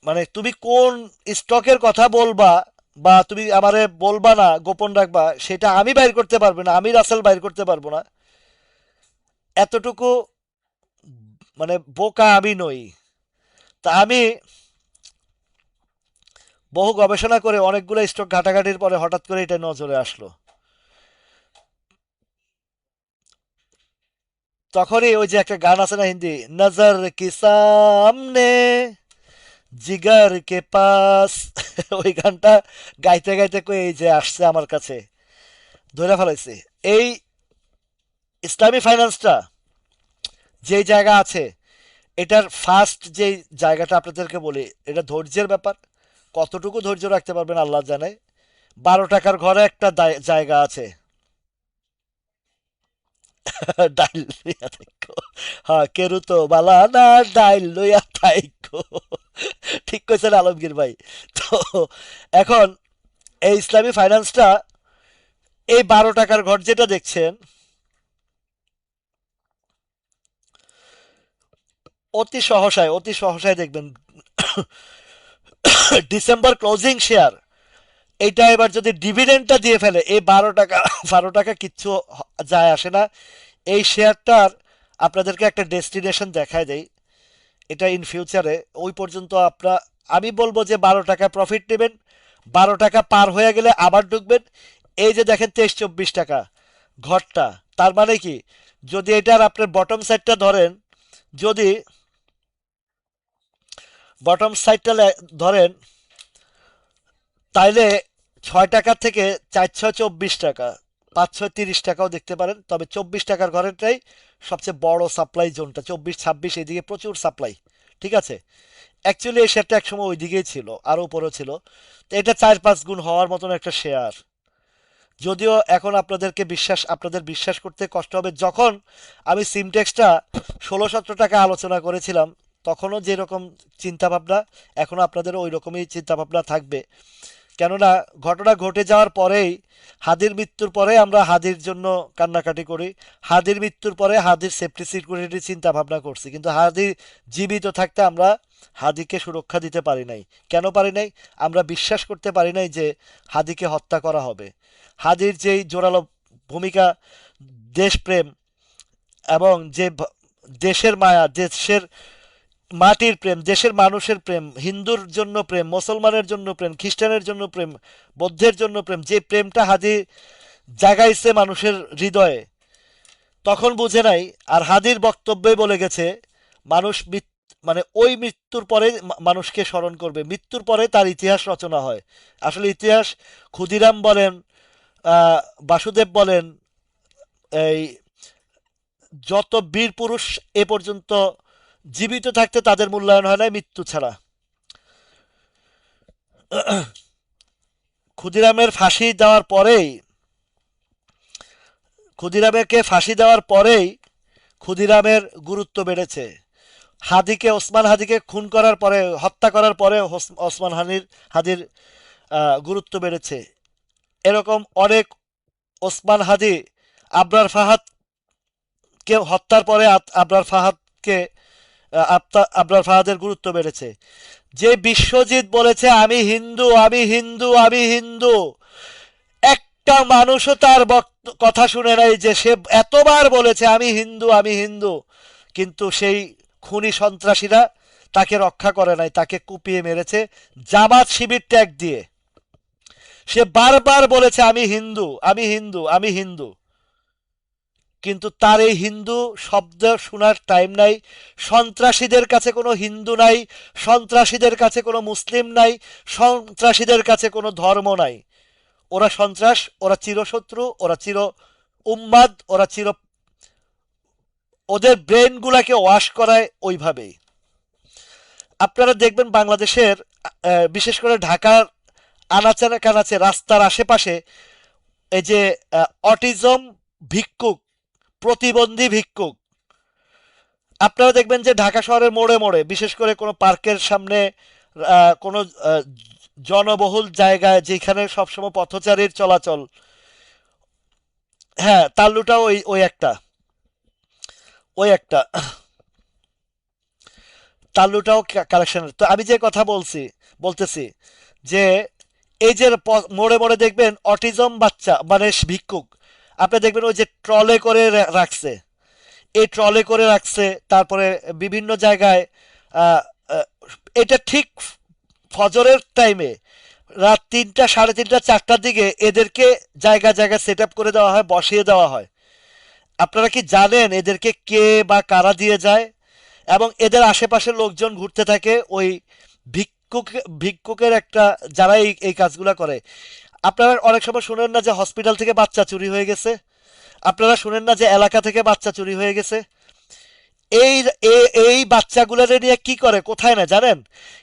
মানে তুমি কোন স্টকের কথা বলবা বা তুমি আমারে বলবা না, গোপন রাখবা, সেটা আমি বাইর করতে পারবো না, আমি রাসেল বাইর করতে পারবো না। এতটুকু মানে বোকা আমি নই। তা আমি বহু গবেষণা করে অনেকগুলো স্টক ঘাটাঘাটির পরে হঠাৎ করে এটা নজরে আসলো। তখনই ওই যে একটা গান আছে না হিন্দি, নজর কি সামনে জিগার কে পাস, ওই গানটা গাইতে গাইতে কই এই যে আসছে আমার কাছে, ধরে ফেলাইছে। এই ইসলামী ফাইন্যান্সটা যেই জায়গা আছে, এটার ফার্স্ট যে জায়গাটা আপনাদেরকে বলি, এটা ধৈর্যের ব্যাপার। কতটুকু ধৈর্য রাখতে পারবেন আল্লাহ জানে। 12 টাকার ঘরে একটা জায়গা আছে। ডাইল লইয়া থাইকো, হ্যাঁ কেরু তো বালা না, ডাইল লইয়া থাইকো। ঠিক কইছেন আলমগীর ভাই। তো এখন এই ইসলামী ফাইন্যান্সটা, এই 12 টাকার ঘর যেটা দেখছেন, অতি সহসায় দেখবেন ডিসেম্বর ক্লোজিং শেয়ার, এইটা এবার যদি ডিভিডেন্ডটা দিয়ে ফেলে, এই 12 টাকা 12 টাকা কিচ্ছু যায় আসে না। এই শেয়ারটার আপনাদেরকে একটা ডেস্টিনেশন দেখায় দেয়, এটা ইন ফিউচারে ওই পর্যন্ত আপনার, আমি বলবো যে 12 টাকা প্রফিট নেবেন, 12 টাকা পার হয়ে গেলে আবার ঢুকবেন। এই যে দেখেন 23-24 টাকা ঘরটা, তার মানে কি, যদি এটার আপনার বটম সাইডটা ধরেন, যদি বটম সাইডটা ধরেন, তাইলে 6 টাকা থেকে 4 6 24 টাকা, 5 6 30 টাকাও দেখতে পারেন। তবে 24 টাকার ঘরেরটাই সবচেয়ে বড় সাপ্লাই জোনটা, 24 26 এদিকে প্রচুর সাপ্লাই। ঠিক আছে, অ্যাকচুয়ালি এই শেয়ারটা একসময় ওই দিকেই ছিল, আরো উপরেও ছিল। তো এটা 4-5 গুণ হওয়ার মতন একটা শেয়ার। যদিও এখন আপনাদের বিশ্বাস করতে কষ্ট হবে, যখন আমি সিমটেক্সটা 16-17 টাকা আলোচনা করেছিলাম, তখনও যেরকম চিন্তা ভাবনা, এখনো আপনাদেরও ওই রকমই চিন্তা ভাবনা থাকবে। কেননা ঘটনা ঘটে যাওয়ার পরেই, হাদির মৃত্যুর পরে আমরা হাদির জন্য কান্নাকাটি করি, হাদির মৃত্যুর পরে হাদির সেফটি সিকিউরিটি চিন্তা ভাবনা করছি, কিন্তু হাদি জীবিত থাকতে আমরা হাদিকে সুরক্ষা দিতে পারি নাই। কেন পারি নাই? আমরা বিশ্বাস করতে পারি নাই যে হাদিকে হত্যা করা হবে। হাদির যেই জোরালো ভূমিকা, দেশপ্রেম, এবং যে দেশের মায়া, দেশের মাটির প্রেম, দেশের মানুষের প্রেম, হিন্দুর জন্য প্রেম, মুসলমানের জন্য প্রেম, খ্রিস্টানের জন্য প্রেম, বৌদ্ধের জন্য প্রেম, যে প্রেমটা হাদি জাগাইছে মানুষের হৃদয়ে, তখন বুঝে নাই। আর হাদির বক্তব্যে বলে গেছে মানুষ মানে ওই মৃত্যুর পরে মানুষকে স্মরণ করবে, মৃত্যুর পরে তার ইতিহাস রচনা হয়। আসলে ইতিহাস ক্ষুদিরাম বলেন, বাসুদেব বলেন, এই যত বীর পুরুষ এ পর্যন্ত জীবিত থাকতে তাদের মূল্যায়ন হয় না মৃত্যু ছাড়া। ক্ষুদিরামের ফাঁসি দেওয়ার পরেই, ক্ষুদিরামেরকে ফাঁসি দেওয়ার পরেই ক্ষুদিরামের গুরুত্ব বেড়েছে। ওসমান হাদিকে খুন করার পরে, হত্যা করার পরে হাদির গুরুত্ব বেড়েছে। এরকম অনেক ওসমান হাদি আবরার ফাহাদকে হত্যার পরে আবরার ফাহাদকে আবরার ফাহাদের গুরুত্ব বেড়েছে। যে বিশ্বজিৎ বলেছে আমি হিন্দু, আমি হিন্দু, আমি হিন্দু, একটা মানুষও তার কথা শুনে নাই, যে সে এতবার বলেছে আমি হিন্দু, আমি হিন্দু, কিন্তু সেই খুনি সন্ত্রাসীরা তাকে রক্ষা করে নাই, তাকে কুপিয়ে মেরেছে জামাত শিবির ট্যাগ দিয়ে। সে বারবার বলেছে আমি হিন্দু, আমি হিন্দু, আমি হিন্দু, কিন্তু তার এই হিন্দু শব্দ শোনার টাইম নাই। সন্ত্রাসীদের কাছে কোনো হিন্দু নাই, সন্ত্রাসীদের কাছে কোনো মুসলিম নাই, সন্ত্রাসীদের কাছে কোনো ধর্ম নাই। ওরা সন্ত্রাস, ওরা চিরশত্রু, ওরা চির উম্মাদ, ওরা চির, ওদের ব্রেনগুলাকে ওয়াশ করায় ওইভাবেই। আপনারা দেখবেন বাংলাদেশের বিশেষ করে ঢাকার আনাচে কানাচে, রাস্তার আশেপাশে এই যে অটিজম ভিক্ষুক, প্রতিবন্ধী ভিক্ষুক, আপনারা দেখবেন যে ঢাকা শহরের মোড়ে মোড়ে, বিশেষ করে কোনো পার্কের সামনে, কোনো জনবহুল জায়গায় যেখানে সবসময় পথচারীর চলাচল, হ্যাঁ তাল্লুটাও ওই ওই একটা, ওই একটা তাল্লুটাও কালেকশনের। তো আমি যে কথা বলতেছি যে এই যে মোড়ে মোড়ে দেখবেন অটিজম বাচ্চা মানে ভিক্ষুক, আপনি দেখবেন ওই যে ট্রলে করে রাখছে, এই ট্রলে করে রাখছে, তারপরে বিভিন্ন জায়গায় আহ, আহ, এটা ঠিক ফজরের টাইমে, রাত 3টা, 3:30, 4টার দিকে এদেরকে জায়গা জায়গা সেট আপ করে দেওয়া হয়, বসিয়ে দেওয়া হয়। আপনারা কি জানেন এদেরকে কে বা কারা দিয়ে যায়? এবং এদের আশেপাশের লোকজন ঘুরতে থাকে ওই ভিক্ষুক, ভিক্ষুকের একটা, যারা এই এই কাজগুলা করে। আপনারা অনেক সময় শুনেন না যে হসপিটাল থেকে বাচ্চা চুরি হয়ে গেছে? আপনারা শুনেন না যে এলাকা থেকে বাচ্চা চুরি হয়ে গেছে? এই এই বাচ্চাগুলোরে নিয়ে কি করে কোথায় না জানেন?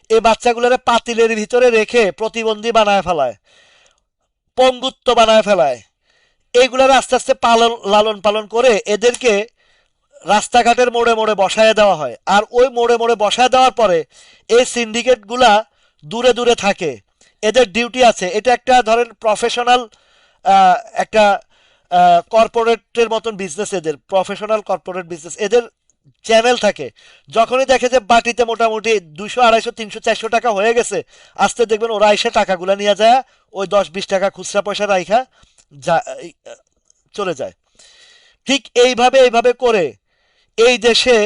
এই বাচ্চাগুলোরে পাতিলের ভিতরে রেখে প্রতিবন্ধী বানায় ফেলায়, পঙ্গুত্ব বানায় ফেলায়। এইগুলার আস্তে আস্তে লালন পালন করে এদেরকে রাস্তাঘাটের মোড়ে মোড়ে বসায় দেওয়া হয়। আর ওই মোড়ে মোড়ে বসায় দেওয়ার পরে এই সিন্ডিকেটগুলা দূরে দূরে থাকে, এদের ডিউটি আছে। এটা একটা ধরেন প্রফেশনাল একটা কর্পোরেটের মতন বিজনেস, এদের প্রফেশনাল কর্পোরেট বিজনেস, এদের চ্যানেল থাকে। যখনই দেখে যে বাটিতে মোটামুটি 200, 250, 300, 400 টাকা হয়ে গেছে, আসতে দেখবেন ওরা এসে টাকাগুলো নিয়ে যায়, ওই 10-20 টাকা খুচরা পয়সা রাইখা চলে যায়। ঠিক এইভাবে এইভাবে করে এই দেশে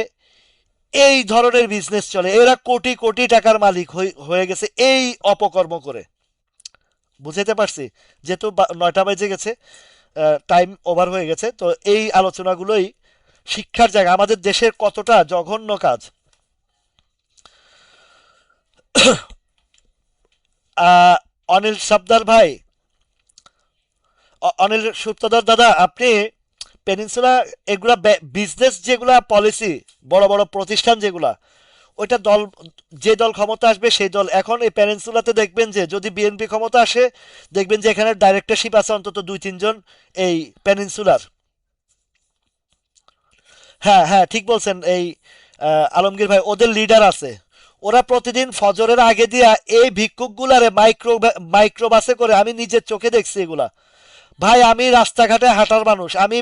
এই ধরনের বিজনেস চলে। এরা কোটি কোটি টাকার মালিক হয়ে গেছে এই অপকর্ম করে। বুঝাতে পারছি? যেহেতু 9টা বেজে গেছে, টাইম ওভার হয়ে গেছে, তো এই আলোচনাগুলোই শিক্ষার জায়গা, আমাদের দেশের কতটা জঘন্য কাজ। অনিল সর্দার ভাই, অনিল সূত্রধর দাদা, আপনি পেনিনসুলা এগুলা বিজনেস যেগুলা পলিসি, বড় বড় প্রতিষ্ঠান যেগুলা, ওইটা দল, যে দল ক্ষমতা আসবে সেই দল। এখন এই পেনিনসুলাতে দেখবেন যে যদি বিএনপি ক্ষমতা আসে, দেখবেন যে এখানে ডাইরেক্টরশিপ আছে অন্তত 2-3 জন এই পেনিনসুলার। হ্যাঁ হ্যাঁ, ঠিক বলছেন। এই আলমগীর ভাই, ওদের লিডার আছে। ওরা প্রতিদিন ফজরের আগে দিয়া এই ভিক্ষুকগুলারে মাইক্রোবাসে করে, আমি নিজের চোখে দেখছি এগুলা। ভাই আমি রাস্তাঘাটে হাঁটার মানুষ, আমি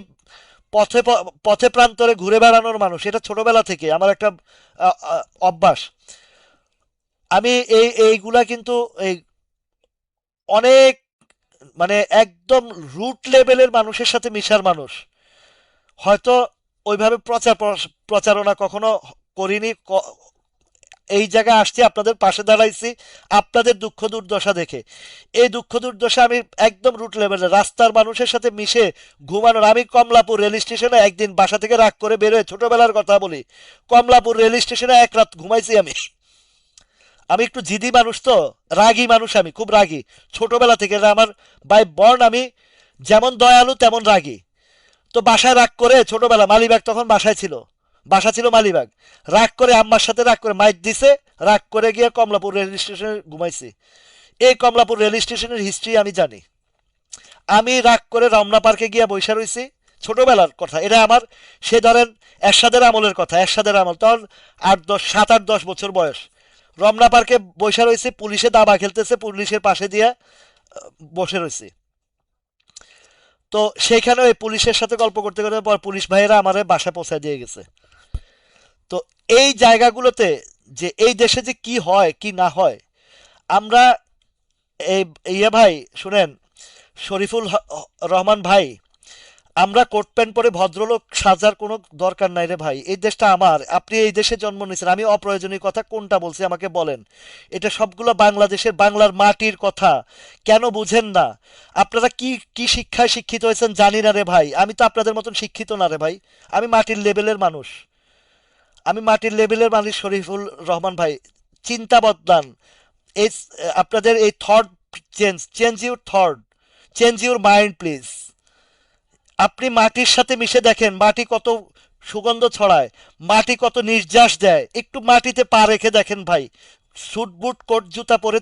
পথে প্রান্তরে ঘুরে বেড়ানোর মানুষ, এটা ছোটবেলা থেকে আমার একটা অভ্যাস। আমি এইগুলা কিন্তু এই অনেক, মানে একদম রুট লেভেলের মানুষের সাথে মিশার মানুষ। হয়তো ওইভাবে প্রচারণা কখনো করিনি, এই জায়গায় আসছি, আপনাদের পাশে দাঁড়াইছি আপনাদের দুঃখ দুর্দশা দেখে। এই দুঃখ দুর্দশা আমি একদম রুট লেভেলে রাস্তার মানুষের সাথে মিশে ঘুমানোর। আমি কমলাপুর রেল স্টেশনে একদিন বাসা থেকে রাগ করে বেরোয়, ছোটবেলার কথা বলি, কমলাপুর রেল স্টেশনে এক রাত ঘুমাইছি আমি। আমি একটু জিদি মানুষ তো, রাগী মানুষ, আমি খুব রাগী ছোটবেলা থেকে, এটা আমার বাই বর্ন। আমি যেমন দয়ালু তেমন রাগী। তো বাসায় রাগ করে ছোটবেলা, মালিবাগ তখন বাসায় ছিল, বাসা ছিল মালিবাগ, রাগ করে আম্মার সাথে রাগ করে মাইর দিছে, রাগ করে গিয়ে কমলাপুর রেল স্টেশনে ঘুমাইছি। এই কমলাপুর রেল স্টেশনের হিস্ট্রি আমি জানি। আমি রাগ করে রমনা পার্কে গিয়ে বৈশা রইছি, ছোটবেলার কথা এটা আমার। সে ধরেন এরশাদের আমলের কথা, এরশাদের আমল, তখন 7-8-10 বছর বয়স। রমনা পার্কে বৈশা রয়েছে, পুলিশে দাবা খেলতেছে, পুলিশের পাশে দিয়ে বসে রয়েছি। তো সেইখানে ওই পুলিশের সাথে গল্প করতে করতে পর পুলিশ ভাইয়েরা আমার বাসা পৌঁছায় দিয়ে গেছে। তো এই জায়গাগুলোতে যে এই দেশে যে কি হয় কি না হয়, আমরা এই, ইয়ে ভাই শুনেন, শরীফুল রহমান ভাই, আমরা কোট প্যান্ট পরে ভদ্রলোক সাজার কোনো দরকার নাই রে ভাই। এই দেশটা আমার, আপনি এই দেশে জন্ম নিয়েছেন। আমি অপ্রয়োজনীয় কথা কোনটা বলছি আমাকে বলেন। এটা সবগুলো বাংলাদেশের, বাংলার মাটির কথা। কেন বুঝেন না? আপনারা কি কি শিক্ষায় শিক্ষিত হয়েছেন জানি না রে ভাই, আমি তো আপনাদের মতন শিক্ষিত না রে ভাই। আমি মাটির লেভেলের মানুষ, আমি মাটির লেভেলের মানুষ। শরীফুল রহমান ভাই, চিন্তা বদলান। এই আপনাদের এই thought change, change your thought, change your mind please. আপনি মাটির সাথে মিশে দেখেন, মাটি কত সুগন্ধ ছড়ায়, মাটি কত নির্যাস দেয়। একটু মাটিতে পা রেখে দেখেন ভাই। স্যুট বুট কোট জুতা পরে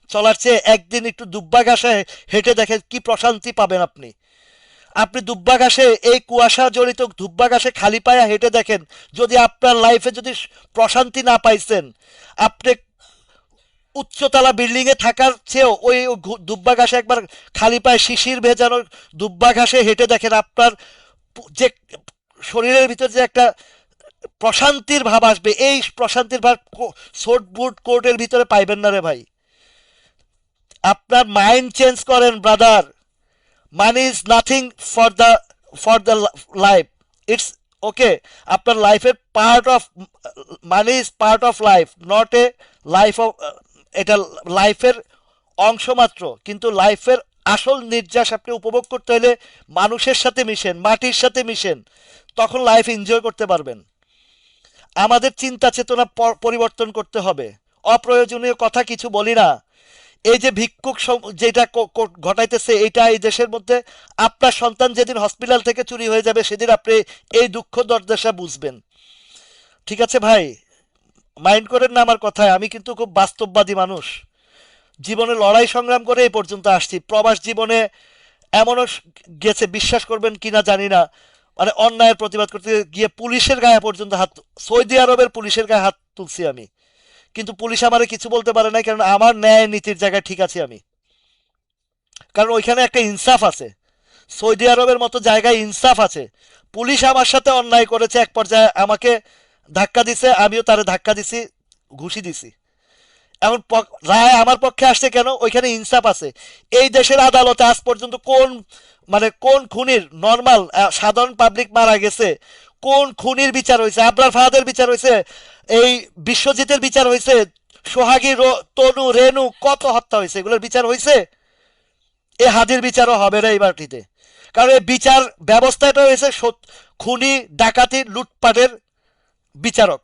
চলার চেয়ে একদিন একটু দুব্বা ঘাসে হেঁটে দেখেন, কি প্রশান্তি পাবেন আপনি। আপনি দুব্বা ঘাসে, এই কুয়াশা জড়িত দুব্বা ঘাসে খালি পায়ে হেঁটে দেখেন, যদি আপনার লাইফে যদি প্রশান্তি না পাইছেন, আপনি উচ্চতলা বিল্ডিং এ থাকার চেয়েও ওই দুব্বা ঘাসে একবার খালি পায়ে শিশির ভেজানো দুব্বা ঘাসে হেঁটে দেখেন, আপনার যে শরীরের ভিতর যে একটা প্রশান্তির ভাব আসবে, এই প্রশান্তির ভাব শর্ট বুট কোটের ভিতরে পাইবেন না রে ভাই। আপনার মাইন্ড চেঞ্জ করেন brother. Money is nothing for the life, it's okay. আপনার লাইফের part of, money is part of life, not a life of, এটা লাইফের অংশ মাত্র। কিন্তু লাইফের আসল নির্যাস আপনি উপভোগ করতে হলে মানুষের সাথে মিশেন, মাটির সাথে মিশেন, তখন লাইফ এনজয় করতে পারবেন। আমাদের চিন্তা চেতনা পরিবর্তন করতে হবে। অপ্রয়োজনীয় কথা কিছু বলি না। এই যে ভিক্ষুক যেটা ঘটাইতেছে, এটা এই দেশের মধ্যে, আপনার সন্তান যেদিন হসপিটাল থেকে চুরি হয়ে যাবে সেদিন আপনি এই দুঃখ দর্দশা বুঝবেন। ঠিক আছে ভাই, মাইন্ড করেন না আমার কথায়। আমি কিন্তু খুব বাস্তববাদী মানুষ, জীবনে লড়াই সংগ্রাম করে এই পর্যন্ত আসছি। প্রবাস জীবনে এমনও গেছে, বিশ্বাস করবেন কিনা জানি না, মানে অন্যায়ের প্রতিবাদ করতে গিয়ে পুলিশের গায়ে পর্যন্ত হাত, সৌদি আরবের পুলিশের গায়ে হাত তুলছি আমি। কিন্তু পুলিশ আমারে কিছু বলতে পারে না, কারণ আমার ন্যায় নীতির জায়গায় ঠিক আছে আমি। কারণ ওইখানে একটা ইনসাফ আছে, সৌদি আরবের মতো জায়গায় ইনসাফ আছে। পুলিশ আমার সাথে অন্যায় করেছে, এক পর্যায়ে আমাকে ধাক্কা দিছে, আমিও তারে ধাক্কা দিছি, ঘুষি দিছি। এখন রায় আমার পক্ষে আসছে কেন? ওইখানে ইনসাফ আছে। এই দেশের আদালতে আজ পর্যন্ত কোন, মানে কোন খুনির, নর্মাল সাধারণ পাবলিক মারা গেছে, কোন খুনির বিচার হয়েছে? আবরার ফাহাদের বিচার হয়েছে, এই বিশ্বজিতের বিচার হয়েছে, সোহাগী, তনু, রেনু, কত হত্যা হয়েছে, এগুলোর বিচার হয়েছে? এ হাদির বিচারও হবে না এই বাটিতে। কারণ এই বিচার ব্যবস্থাটা হয়েছে খুনি, ডাকাতি, লুটপাটের বিচারক।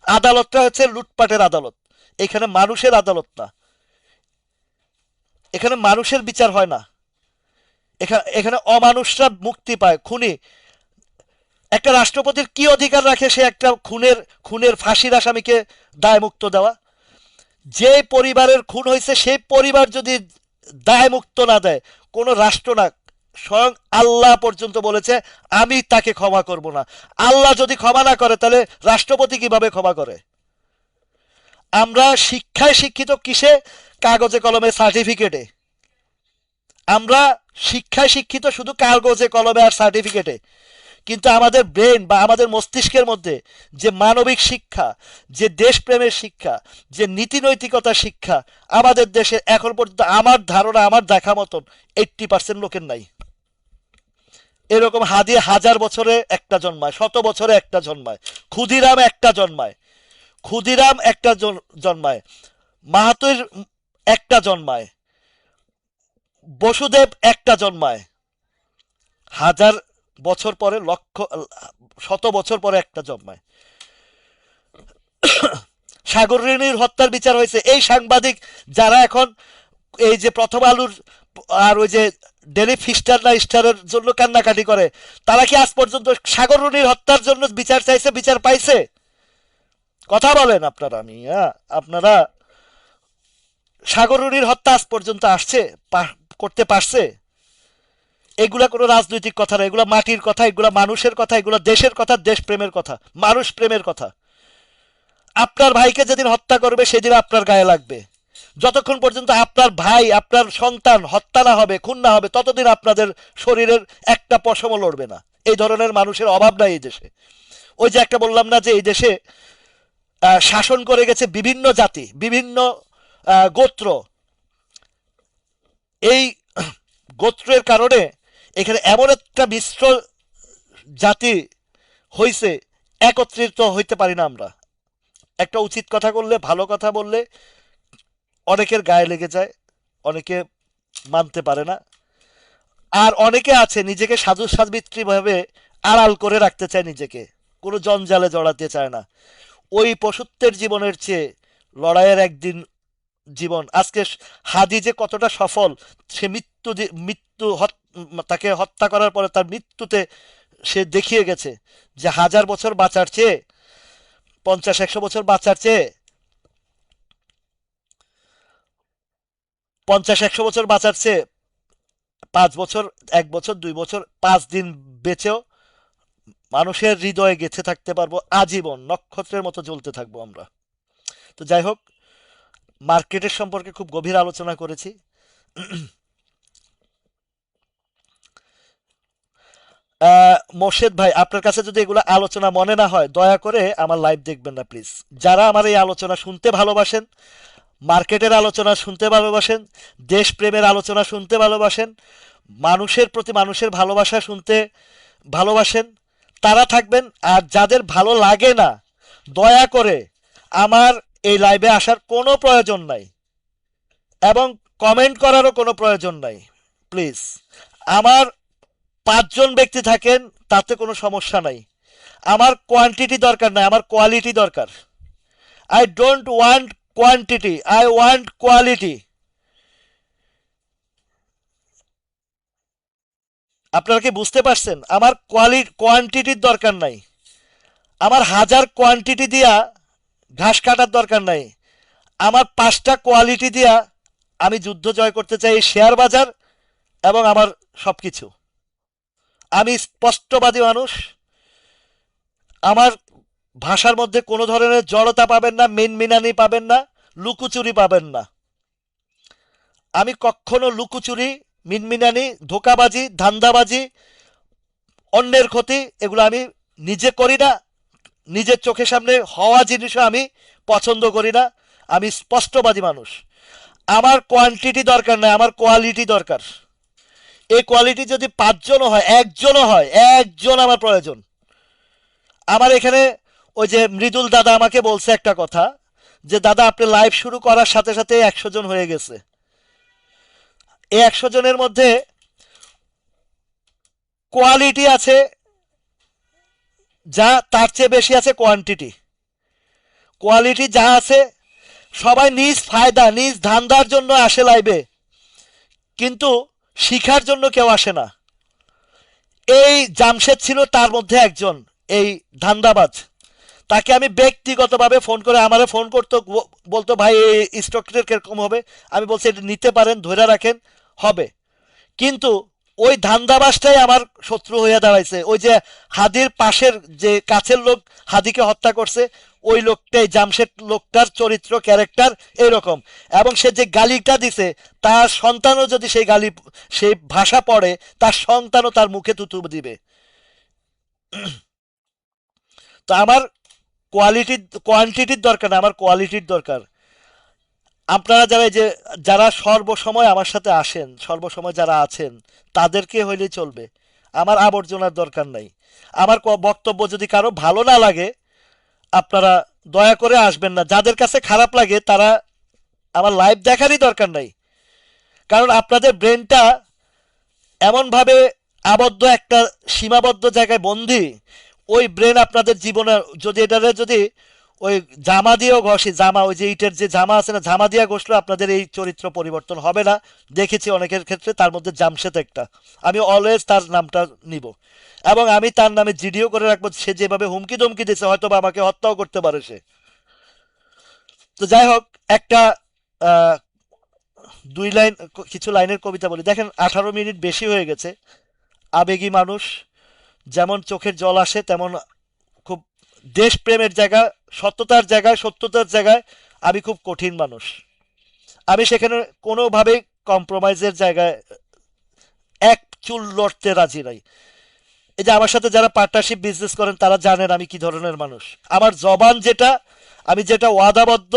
আদালতটা হচ্ছে লুটপাটের আদালত, এখানে মানুষের আদালত না, এখানে মানুষের বিচার হয় না। এখানে এখানে অমানুষরা মুক্তি পায়। খুনি, একটা রাষ্ট্রপতির কি অধিকার রাখে সে একটা খুনের ফাঁসির আসামিকে দায়মুক্ত দেওয়া? যে পরিবারের খুন হয়েছে সেই পরিবার যদি দায়মুক্ত না দেয়, কোনো রাষ্ট্র না, স্বয়ং আল্লাহ পর্যন্ত বলেছে আমি তাকে ক্ষমা করব না। আল্লাহ যদি ক্ষমা না করে তাহলে রাষ্ট্রপতি কিভাবে ক্ষমা করে? আমরা শিক্ষায় শিক্ষিত কিসে? কাগজে কলমে সার্টিফিকেটে। আমরা শিক্ষায় শিক্ষিত শুধু কাগজে কলমে আর সার্টিফিকেটে, কিন্তু আমাদের ব্রেন বা আমাদের মস্তিষ্কের মধ্যে যে মানবিক শিক্ষা, যে দেশপ্রেমের শিক্ষা, যে নীতি নৈতিকতার শিক্ষা আমাদের দেশে এখন পর্যন্ত আমার ধারণা, আমার দেখা মতন 80% লোকের নাই। এরকম হাদি হাজার বছরে একটা জন্মায়, শত বছরে একটা জন্মায়, ক্ষুদিরাম একটা জন্মায়, ক্ষুদিরাম একটা জন্মায়, মাহাতির একটা জন্মায়, বসুদেব একটা জন্মায়, হাজার বছর পরে, লক্ষ শত বছর পরে একটা জন্মায়। সাগরিনীর হত্যার বিচার হয়েছে। এই সাংবাদিক যারা এখন এই যে প্রথম আলুর আর ওই যে ডেলি ফিস্টার না স্টারের জন্য কান্নাকাটি করে, তারা কি আজ পর্যন্ত সাগররুনির হত্যার জন্য বিচার চাইছে? বিচার পাইছে? কথা বলেন আপনারা। আপনারা সাগররুনির হত্যা আজ পর্যন্ত আসছে, করতে পারছে? এগুলা কোনো রাজনৈতিক কথা না, এগুলা মাটির কথা, এগুলা মানুষের কথা, এগুলা দেশের কথা, দেশ প্রেমের কথা, মানুষ প্রেমের কথা। আপনার ভাইকে যেদিন হত্যা করবে সেদিন আপনার গায়ে লাগবে। যতক্ষণ পর্যন্ত আপনার ভাই, আপনার সন্তান হত্যা না হবে, খুন না হবে, ততদিন আপনাদের শরীরের একটা পশমও লড়বে না। এই ধরনের মানুষের অভাব নাই এই দেশে। ওই যে একটা বললাম না যে এই দেশে শাসন করে গেছে বিভিন্ন জাতি, বিভিন্ন গোত্র। এই গোত্রের কারণে এখানে এমন একটা মিশ্র জাতি হইছে, একত্রিত হইতে পারি না আমরা। একটা উচিত কথা করলে, ভালো কথা বললে অনেকের গায়ে লেগে যায়, অনেকে মানতে পারে না। আর অনেকে আছে নিজেকে সাধু সাবিত্রী ভাবে আড়াল করে রাখতে চায়, নিজেকে কোনো জঞ্জালে জড়াতে চায় না। ওই পশুত্বের জীবনের চেয়ে লড়াইয়ের একদিন জীবন। আজকে হাদি যে কতটা সফল, সে তাকে হত্যা করার পরে তার মৃত্যুতে সে দেখিয়ে গেছে যে 1000 বছর বাঁচার চেয়ে, 50-100 বছর বাঁচার চেয়ে, 50-100 বছর বাঁচার চেয়ে 5 বছর, 1 বছর, 2 বছর, 5 দিন বেঁচেও মানুষের হৃদয়ে গেঁথে থাকতে পারবো আজীবন, নক্ষত্রের মতো জ্বলতে থাকবো আমরা। তো যাই হোক, মার্কেটের সম্পর্কে খুব গভীর আলোচনা করেছি। মোর্শেদ ভাই, আপনার কাছে যদি এগুলো আলোচনা মনে না হয়, দয়া করে আমার লাইভ দেখবেন না প্লিজ। যারা আমার এই আলোচনা শুনতে ভালোবাসেন, মার্কেটের আলোচনা শুনতে ভালোবাসেন, দেশপ্রেমের আলোচনা শুনতে ভালোবাসেন, মানুষের প্রতি মানুষের ভালোবাসা শুনতে ভালোবাসেন, তারা থাকবেন। আর যাদের ভালো লাগে না, দয়া করে আমার এই লাইভে আসার কোনো প্রয়োজন নাই এবং কমেন্ট করারও কোনো প্রয়োজন নাই প্লিজ। আমার 5 জন ব্যক্তি থাকেন, তাতে কোনো সমস্যা নাই। আমার কোয়ান্টিটি দরকার নাই, আমার কোয়ালিটি দরকার। I don't want quantity, I want quality. আপনারা কি বুঝতে পারছেন? আমার কোয়ান্টিটির দরকার নাই। আমার 1000 কোয়ান্টিটি দিয়া ঘাস কাটার দরকার নাই। আমার 5টা কোয়ালিটি দিয়া আমি যুদ্ধ জয় করতে চাই, শেয়ার বাজার এবং আমার সবকিছু। আমি স্পষ্টবাদী মানুষ। আমার ভাষার মধ্যে কোনো ধরনের জড়তা পাবেন না, মিনমিনানি পাবেন না, লুকোচুরি পাবেন না। আমি কখনো লুকোচুরি, মিনমিনানি, ধোকাবাজি, ধান্দাবাজি, অন্যের ক্ষতি এগুলো আমি নিজে করি না। নিজের চোখের সামনে হওয়া জিনিসও আমি পছন্দ করি না। আমি স্পষ্টবাদী মানুষ। আমার কোয়ান্টিটি দরকার নাই, আমার কোয়ালিটি দরকার। এই কোয়ালিটি যদি 5 জনও হয়, 1জনও হয়, 1জন আমার প্রয়োজন। আমার এখানে ওই যে মৃদুল দাদা আমাকে বলছে একটা কথা, যে দাদা আপনি লাইভ শুরু করার সাথে সাথে 100 জন হয়ে গেছে। এই 100 জনের মধ্যে কোয়ালিটি আছে যা, তার চেয়ে বেশি আছে কোয়ান্টিটি। কোয়ালিটি যা আছে, সবাই নিজ ফায়দা, নিজ ধান্দার জন্য আসে লাইভে, কিন্তু শিখার জন্য কেউ আসে না। এই জামশেদ ছিল তার মধ্যে একজন, এই ধান্দাবাজ। তাকে আমি ব্যক্তিগতভাবে ফোন করে, আমারে ফোন করতো, বলতো ভাই এই স্টকটা কিরকম হবে, আমি বলছি এটা নিতে পারেন, ধরে রাখেন, হবে। কিন্তু ওই ধান্দাবাজটাই আমার শত্রু হইয়া দাঁড়াইছে। ওই যে হাদির পাশের যে কাছের লোক হাদিকে হত্যা করছে, ওই লোকটাই জামশেদ, লোকটার চরিত্র ক্যারেক্টার এরকম। এবং সে যে গালিটা দিছে, তার সন্তানও যদি সেই গালি, সেই ভাষা পড়ে, তার সন্তানও তার মুখে থুতু দিবে। তো আমার কোয়ালিটির, কোয়ান্টিটির দরকার না, আমার কোয়ালিটির দরকার। আপনারা যারা এই যে, যারা সর্বসময় আমার সাথে আসেন, সর্বসময় যারা আছেন, তাদেরকে হইলে চলবে। আমার আবর্জনার দরকার নাই। আমার বক্তব্য যদি কারো ভালো না লাগে, আপনারা দয়া করে আসবেন না। যাদের কাছে খারাপ লাগে তারা আমার লাইভ দেখারই দরকার নাই। কারণ আপনাদের ব্রেনটা এমনভাবে আবদ্ধ, একটা সীমাবদ্ধ জায়গায় বন্দি, ওই ব্রেন আপনাদের জীবনে যদি এটারে যদি ওই জামা দিয়েও ঘষি, জামা, ওই যে ইটের যে জামা আছে না, জামা দিয়ে ঘষলে আপনাদের এই চরিত্র পরিবর্তন হবে না। দেখেছি অনেকের ক্ষেত্রে, তার মধ্যে জামশেদ একটা। আমি অলওয়েজ তার নামটা নিব, এবং আমি তার নামে জিডিও করে রাখবো। সে যেভাবে হুমকি ধমকি দিছে, হয়তো বা আমাকে হত্যাও করতে পারে সে। তো যাই হোক, একটা আহ, দুই লাইন, কিছু লাইনের কবিতা বলি। দেখেন 18 মিনিট বেশি হয়ে গেছে। আবেগী মানুষ, যেমন চোখের জল আসে তেমন খুব দেশপ্রেমের জায়গা, সত্যতার জায়গায়, সত্যতার জায়গায় আমি খুব কঠিন মানুষ। আমি সেখানে কোনোভাবেই কম্প্রোমাইজের জায়গায় এক চুল লড়তে রাজি নাই। এই যে আমার সাথে যারা পার্টনারশিপ বিজনেস করেন, তারা জানেন আমি কি ধরনের মানুষ। আমার জবান যেটা, আমি যেটা ওয়াদাবদ্ধ,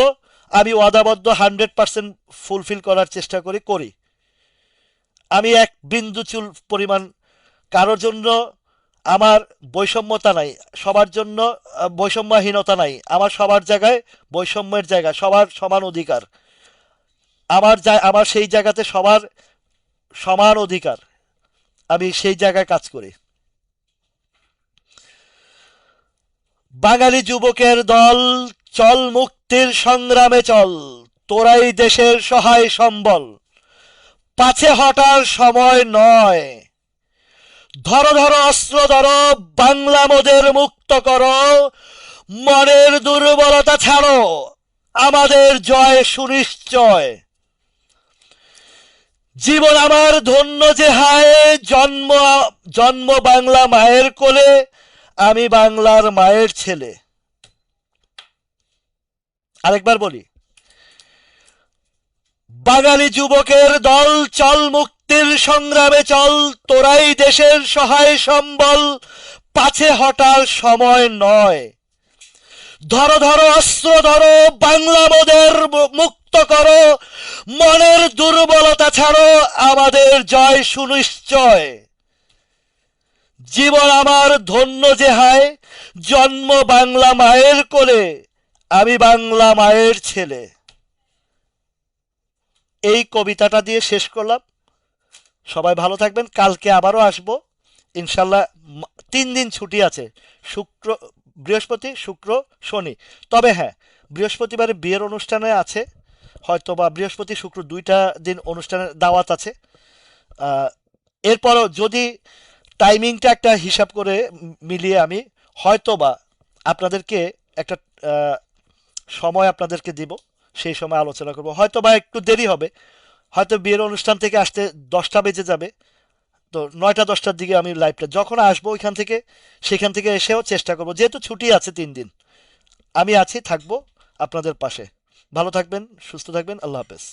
আমি ওয়াদাবদ্ধ 100% ফুলফিল করার চেষ্টা করি। আমি এক বিন্দু চুল পরিমাণ কারোর জন্য আমার বৈষম্যতা নাই, সবার জন্য বৈষম্যহীনতা নাই। আমার সবার জায়গায় বৈষম্যের জায়গা, সবার সমান অধিকার। আমার সেই জায়গাতে সবার সমান অধিকার, আমি সেই জায়গায় কাজ করি। বাঙালি যুবকের দল, চল মুক্তির সংগ্রামে চল, তোরাই দেশের সহায় সম্বল, পাছে হটার সময় নয়। ধরো ধরো অস্ত্র ধরো, বাংলা মোদের মুক্ত করো, মনের দুর্বলতা ছাড়ো, আমাদের জয় সুনিশ্চয়। জীবন আমার ধন্য যে হায়, জন্ম জন্ম বাংলা মায়ের কোলে, আমি বাংলার মায়ের ছেলে। আরেকবার বলি, বাঙালি যুবকের দল, চল মুক্তির সংগ্রামে চল, তোরাই দেশের সহায় সম্বল, পাছে হটার সময় নয়। ধরো ধরো অস্ত্র ধরো, বাংলা মোদের মুক্ত করো, মনের দুর্বলতা ছাড়ো, আমাদের জয় সুনিশ্চয়। জীবন আমার ধন্য যে হায়, জন্ম বাংলা মায়ের কোলে, আমি বাংলা মায়ের ছেলে। এই কবিতাটা দিয়ে শেষ করলাম। সবাই ভালো থাকবেন। কালকে আবারও আসবো ইনশাল্লাহ। 3 দিন ছুটি আছে, শুক্র, বৃহস্পতি, শুক্র, শনি। তবে হ্যাঁ, বৃহস্পতিবারে বিয়ের অনুষ্ঠানে আছে, হয়তো বা বৃহস্পতি শুক্র 2টা দিন অনুষ্ঠানের দাওয়াত আছে। আহ, এরপরও যদি টাইমিংটা একটা হিসাব করে মিলিয়ে আমি হয়তো বা আপনাদেরকে একটা আহ, সময় আপনাদেরকে দিব, সেই সময় আলোচনা করব। হয়তো বা একটু দেরি হবে, হয়তো বিয়ের অনুষ্ঠান থেকে আসতে 10টা বেজে যাবে। তো 9টা 10টার দিকে আমি লাইভটা যখন আসবো ওইখান থেকে, সেখান থেকে এসেও চেষ্টা করব, যেহেতু ছুটি আছে 3 দিন, আমি আছি, থাকবো আপনাদের পাশে। ভালো থাকবেন, সুস্থ থাকবেন, আল্লাহ হাফেজ।